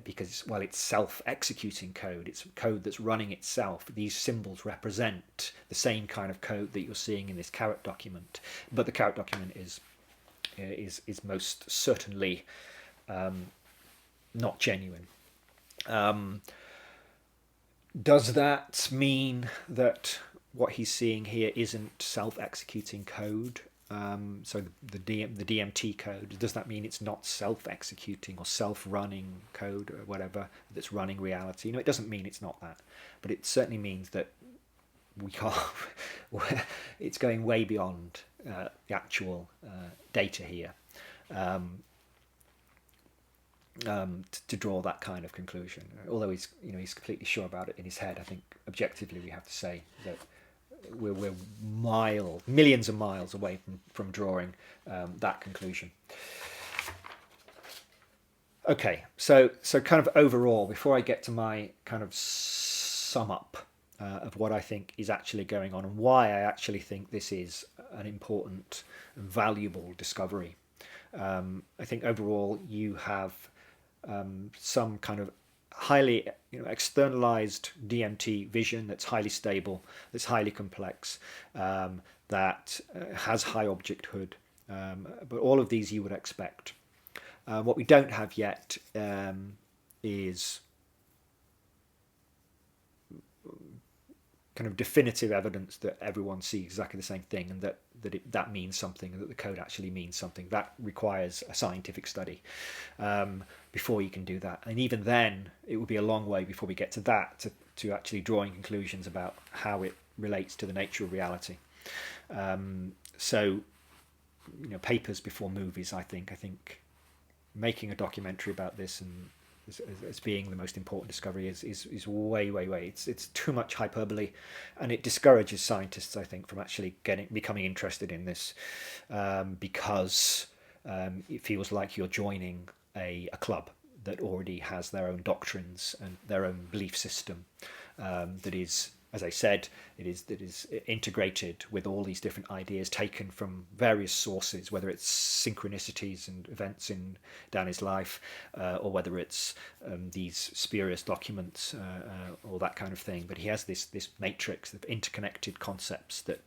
because, well, it's self-executing code. It's code that's running itself. These symbols represent the same kind of code that you're seeing in this carrot document, but the carrot document is most certainly not genuine. Does that mean that what he's seeing here isn't self-executing code? So the DMT code, does that mean it's not self-executing or self-running code or whatever that's running reality? No, it doesn't mean it's not that, but it certainly means that it's going way beyond the actual data here to draw that kind of conclusion. Although he's completely sure about it in his head, I think objectively we have to say that we're millions of miles away from drawing that conclusion. Okay, so kind of overall, before I get to my kind of sum up of what I think is actually going on and why I actually think this is an important and valuable discovery, I think overall you have some kind of highly externalized DMT vision that's highly stable, that's highly complex, that has high objecthood, but all of these you would expect. What we don't have yet is kind of definitive evidence that everyone sees exactly the same thing and that means something, and that the code actually means something. That requires a scientific study before you can do that. And even then, it would be a long way before we get to that, to actually drawing conclusions about how it relates to the nature of reality. So, papers before movies, I think making a documentary about this and as being the most important discovery is way. It's too much hyperbole, and it discourages scientists, I think, from actually becoming interested in this, because it feels like you're joining a club that already has their own doctrines and their own belief system, that is, as I said, it is integrated with all these different ideas taken from various sources, whether it's synchronicities and events down his life, or whether it's these spurious documents, or that kind of thing. But he has this matrix of interconnected concepts that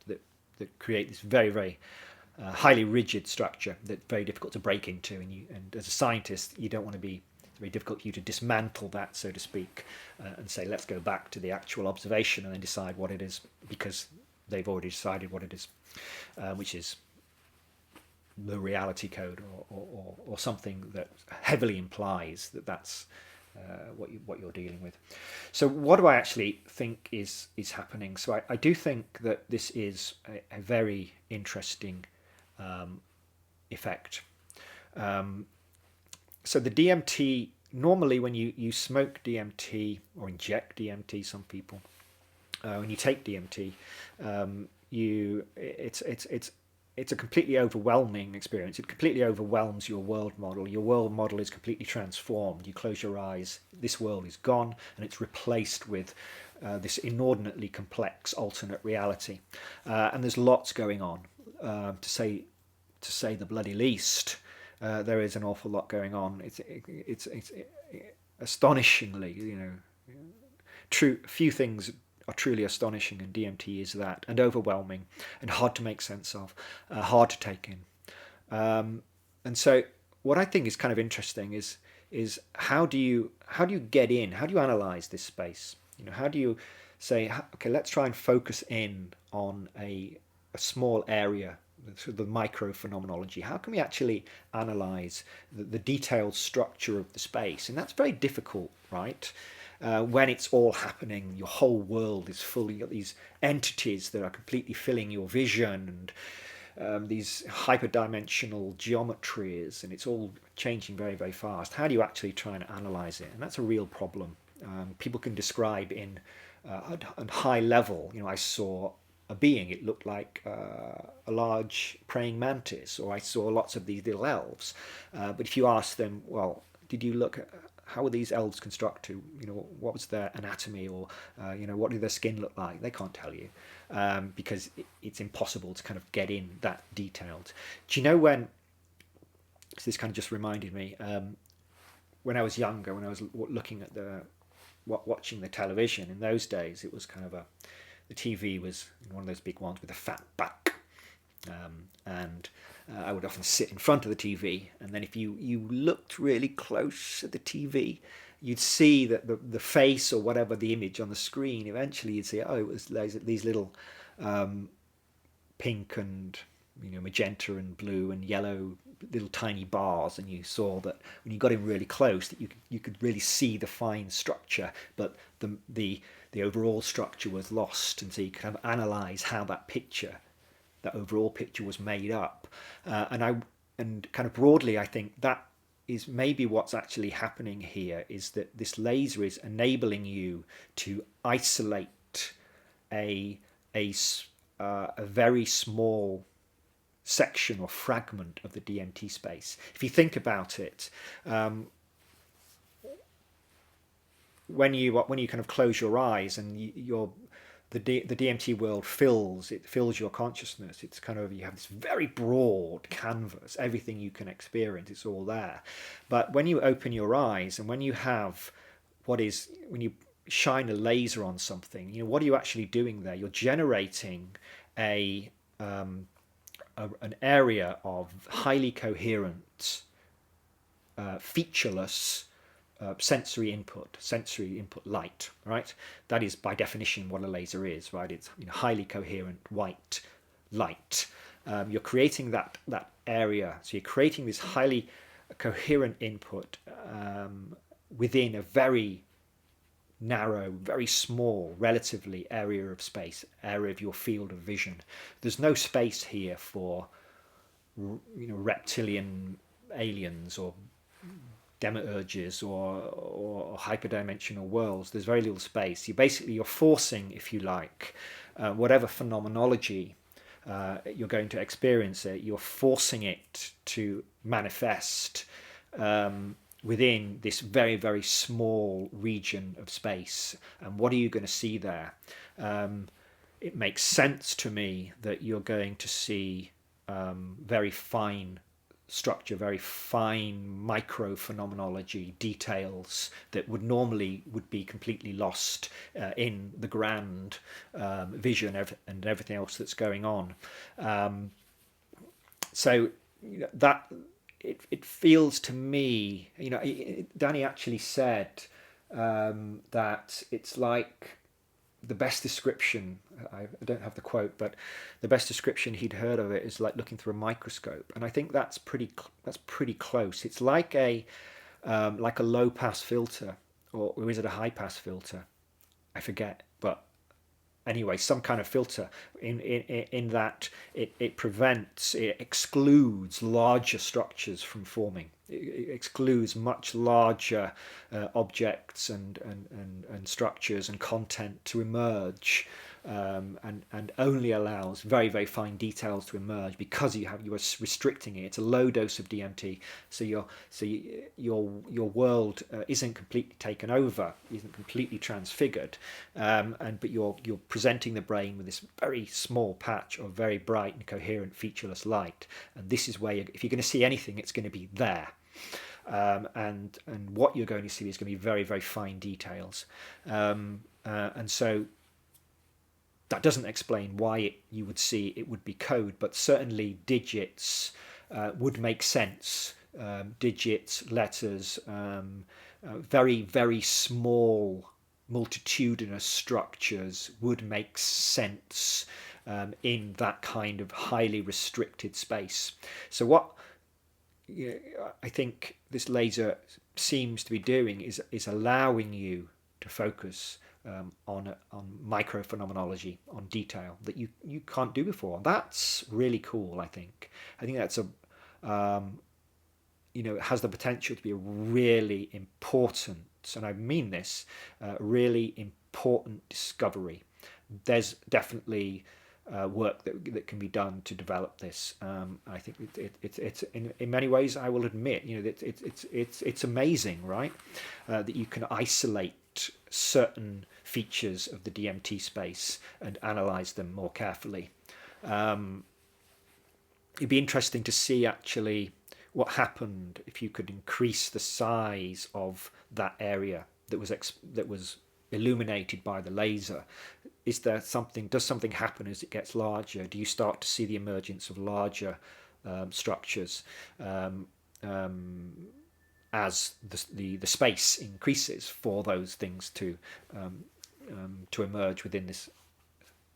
create this very highly rigid structure that's very difficult to break into. And as a scientist, you don't want to be. It's very difficult for you to dismantle that, so to speak, and say, let's go back to the actual observation and then decide what it is, because they've already decided what it is, which is the reality code, or something that heavily implies that that's what you're dealing with. So what do I actually think is happening? So I do think that this is a very interesting effect. So the DMT, normally when you smoke DMT or inject DMT, some people, when you take DMT, it's a completely overwhelming experience. It completely overwhelms your world model. Your world model is completely transformed. You close your eyes, this world is gone, and it's replaced with this inordinately complex alternate reality. And there's lots going on, to say the bloody least. There is an awful lot going on. It's astonishingly, true. Few things are truly astonishing, and DMT is that, and overwhelming, and hard to make sense of, hard to take in. And so, what I think is kind of interesting is how do you get in? How do you analyze this space? How do you say, okay, let's try and focus in on a small area, the micro phenomenology. How can we actually analyze the detailed structure of the space? And that's very difficult, right? When it's all happening, your whole world is full. You've got these entities that are completely filling your vision, and these hyperdimensional geometries, and it's all changing very fast. How do you actually try and analyze it? And that's a real problem. People can describe in a high level. I saw a being. It looked like a large praying mantis, or I saw lots of these little elves. But if you ask them, well, did you look at how were these elves constructed? What was their anatomy, or what did their skin look like? They can't tell you, because it's impossible to kind of get in that detailed. Do you know when? So this kind of just reminded me, when I was younger, when I was looking at watching the television in those days, it was kind of the TV was one of those big ones with a fat back, and I would often sit in front of the TV, and then if you looked really close at the TV, you'd see that the face or whatever the image on the screen, eventually you'd see, oh, it was these little pink and magenta and blue and yellow little tiny bars, and you saw that when you got in really close, that you could really see the fine structure, but the overall structure was lost, and so you could kind of analyze how that overall picture was made up, and kind of broadly, I think that is maybe what's actually happening here, is that this laser is enabling you to isolate a very small section or fragment of the DMT space. If you think about it, when you kind of close your eyes and the DMT world fills your consciousness. It's kind of, you have this very broad canvas, everything you can experience, it's all there. But when you open your eyes and when you shine a laser on something, what are you actually doing there? You're generating an area of highly coherent, featureless sensory input light, right? That is by definition what a laser is, right? It's highly coherent white light. You're creating that area, so you're creating this highly coherent input within a very narrow, very small, relatively area of space, area of your field of vision. There's no space here for reptilian aliens or demiurges or hyperdimensional worlds. There's very little space. You're forcing, if you like, whatever phenomenology you're going to experience it, you're forcing it to manifest within this very, very small region of space. And what are you going to see there? It makes sense to me that you're going to see very fine structure, very fine micro phenomenology details that would be completely lost in the grand vision and everything else that's going on. So that it feels to me, Danny actually said that it's like the best description, I don't have the quote, but the best description he'd heard of it is like looking through a microscope, and I think that's pretty close. It's like a low pass filter, or is it a high pass filter? I forget, but anyway, some kind of filter in that it excludes larger structures from forming. It excludes much larger objects and structures and content to emerge, and only allows very, very fine details to emerge because you are restricting it. It's a low dose of DMT, so your world isn't completely taken over, isn't completely transfigured, but you're presenting the brain with this very small patch of very bright and coherent featureless light, and this is where if you're going to see anything, it's going to be there. And what you're going to see is going to be very, very fine details, and so that doesn't explain why you would see it would be code, but certainly digits would make sense. Digits, letters, very, very small multitudinous structures would make sense in that kind of highly restricted space. So what I think this laser seems to be doing is allowing you to focus on microphenomenology, on detail that you can't do before. That's really cool. I think that's it has the potential to be a really important, and I mean this, really important discovery. There's definitely work that can be done to develop this. I think it's in many ways, I will admit, it's amazing, right? That you can isolate certain features of the DMT space and analyze them more carefully. It'd be interesting to see actually what happened if you could increase the size of that area that was illuminated by the laser. Does something happen as it gets larger? Do you start to see the emergence of larger structures as the space increases for those things to emerge within this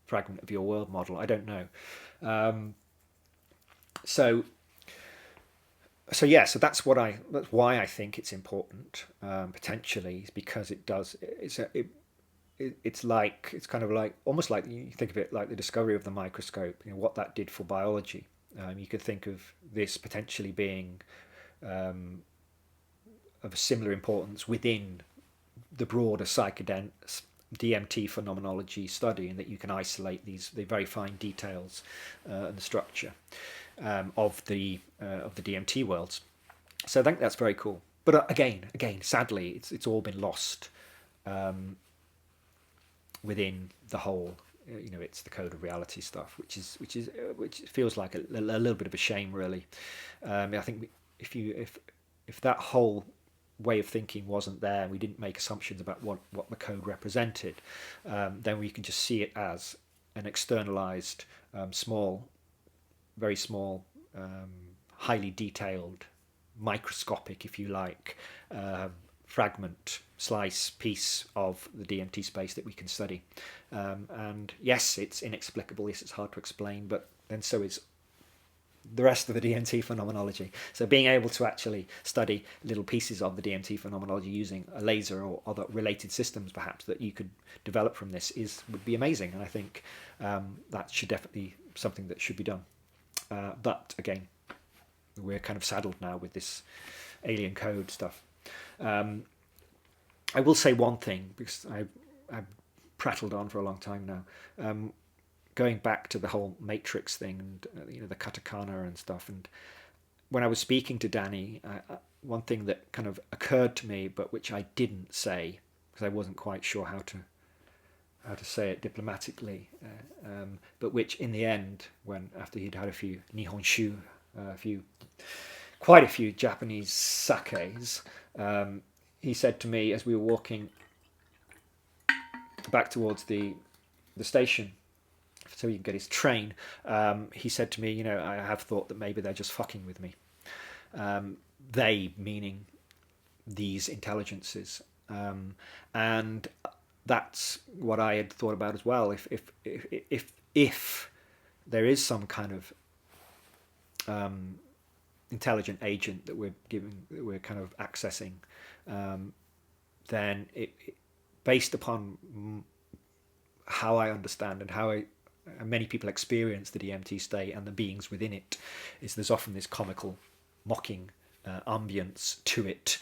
fragment of your world model? I don't know. So that's why I think it's important, potentially, is because it's kind of like, almost like, you think of it like the discovery of the microscope, what that did for biology. You could think of this potentially being of similar importance within the broader psychedelic DMT phenomenology study, and that you can isolate the very fine details and the structure of the DMT worlds. So I think that's very cool. But again, sadly, it's all been lost within the whole, it's the code of reality stuff, which feels like a little bit of a shame, really. I think if that whole way of thinking wasn't there, and we didn't make assumptions about what the code represented, then we can just see it as an externalized, very small, highly detailed, microscopic, if you like, fragment, slice, piece of the DMT space that we can study. And yes, it's inexplicable, yes, it's hard to explain, but then so is the rest of the DMT phenomenology. So being able to actually study little pieces of the DMT phenomenology using a laser or other related systems perhaps that you could develop from this would be amazing. And I think that should definitely something that should be done. But again, we're kind of saddled now with this alien code stuff. I will say one thing, because I've prattled on for a long time now. Going back to the whole Matrix thing and the Katakana and stuff, and when I was speaking to Danny, one thing that kind of occurred to me, but which I didn't say because I wasn't quite sure how to say it diplomatically, but which in the end, after he'd had a few Nihonshu, quite a few Japanese sakes, he said to me as we were walking back towards the station so he could get his train, he said to me, I have thought that maybe they're just fucking with me. They meaning these intelligences, and that's what I had thought about as well. If there is some kind of intelligent agent that we're kind of accessing, then based upon how I understand and how many people experience the DMT state and the beings within it, there's often this comical, mocking ambience to it,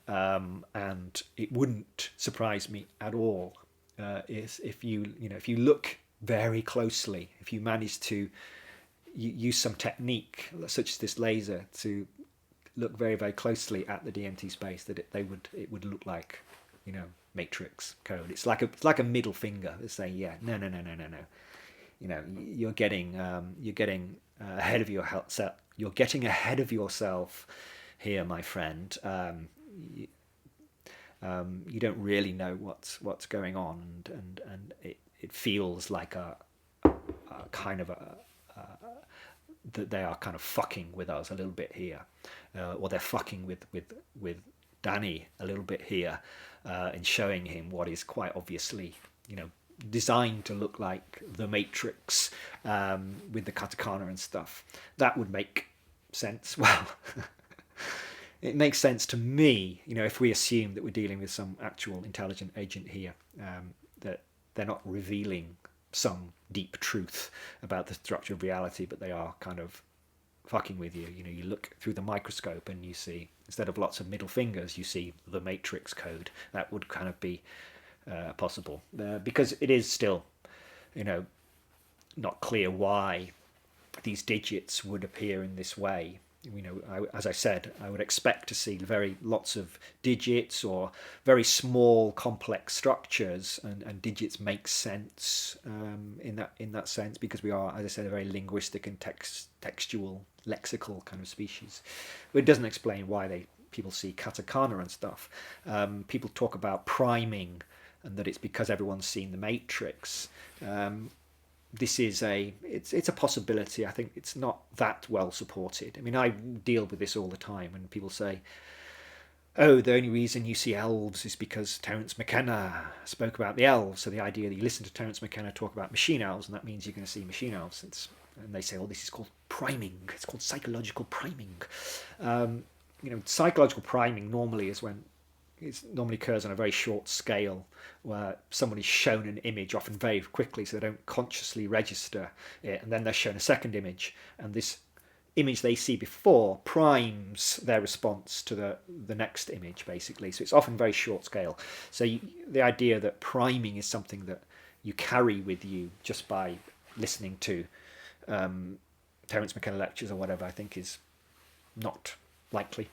and it wouldn't surprise me at all if you look very closely, if you manage to use some technique such as this laser to look very, very closely at the DMT space, that it would look like Matrix code. It's like a middle finger. It's saying, yeah, no. You're getting ahead of yourself. You're getting ahead of yourself here, my friend. You don't really know what's going on, and it feels like a kind of that they are kind of fucking with us a little bit here, or they're fucking with Danny a little bit here, and showing him what is quite obviously designed to look like the Matrix, with the Katakana and stuff. That would make sense. Well, it makes sense to me, if we assume that we're dealing with some actual intelligent agent here, that they're not revealing some deep truth about the structure of reality, but they are kind of fucking with you. You look through the microscope and you see, instead of lots of middle fingers, you see the Matrix code. That would kind of be possible, because it is still, not clear why these digits would appear in this way. As I said, I would expect to see lots of digits or very small complex structures, and digits make sense in that sense, because we are, as I said, a very linguistic and textual, lexical kind of species. But it doesn't explain why people see katakana and stuff. People talk about priming, and that it's because everyone's seen the Matrix. This is it's a possibility. I think it's not that well supported. I mean, I deal with this all the time, and people say, oh, the only reason you see elves is because Terence McKenna spoke about the elves. So the idea that you listen to Terence McKenna talk about machine elves, and that means you're going to see machine elves. And they say, oh, this is called priming. It's called psychological priming. Psychological priming normally normally occurs on a very short scale, where someone is shown an image, often very quickly, so they don't consciously register it, and then they're shown a second image, and this image they see before primes their response to the next image, basically. So it's often very short scale. So the idea that priming is something that you carry with you just by listening to Terence McKenna lectures or whatever, I think is not likely,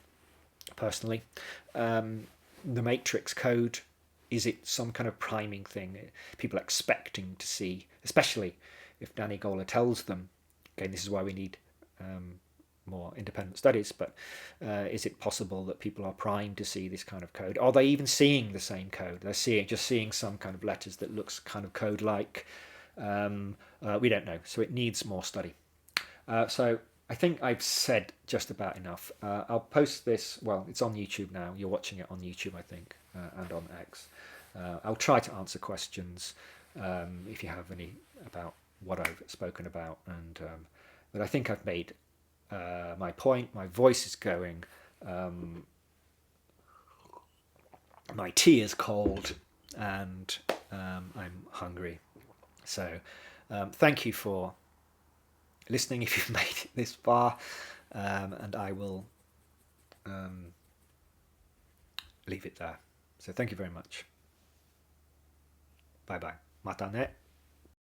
personally. The Matrix code is it some kind of priming thing? People expecting to see, especially if Danny Goler tells them, again, this is why we need more independent studies, but is it possible that people are primed to see this kind of code? Are they even seeing the same code? They're seeing some kind of letters that looks kind of code-like. We don't know, so it needs more study. So I think I've said just about enough. I'll post this, well, it's on YouTube now. You're watching it on YouTube, I think, and on X. I'll try to answer questions if you have any about what I've spoken about. But I think I've made my point. My voice is going. My tea is cold, and I'm hungry. So thank you for listening if you've made it this far, and I will leave it there. So thank you very much. Bye bye. Mata ne.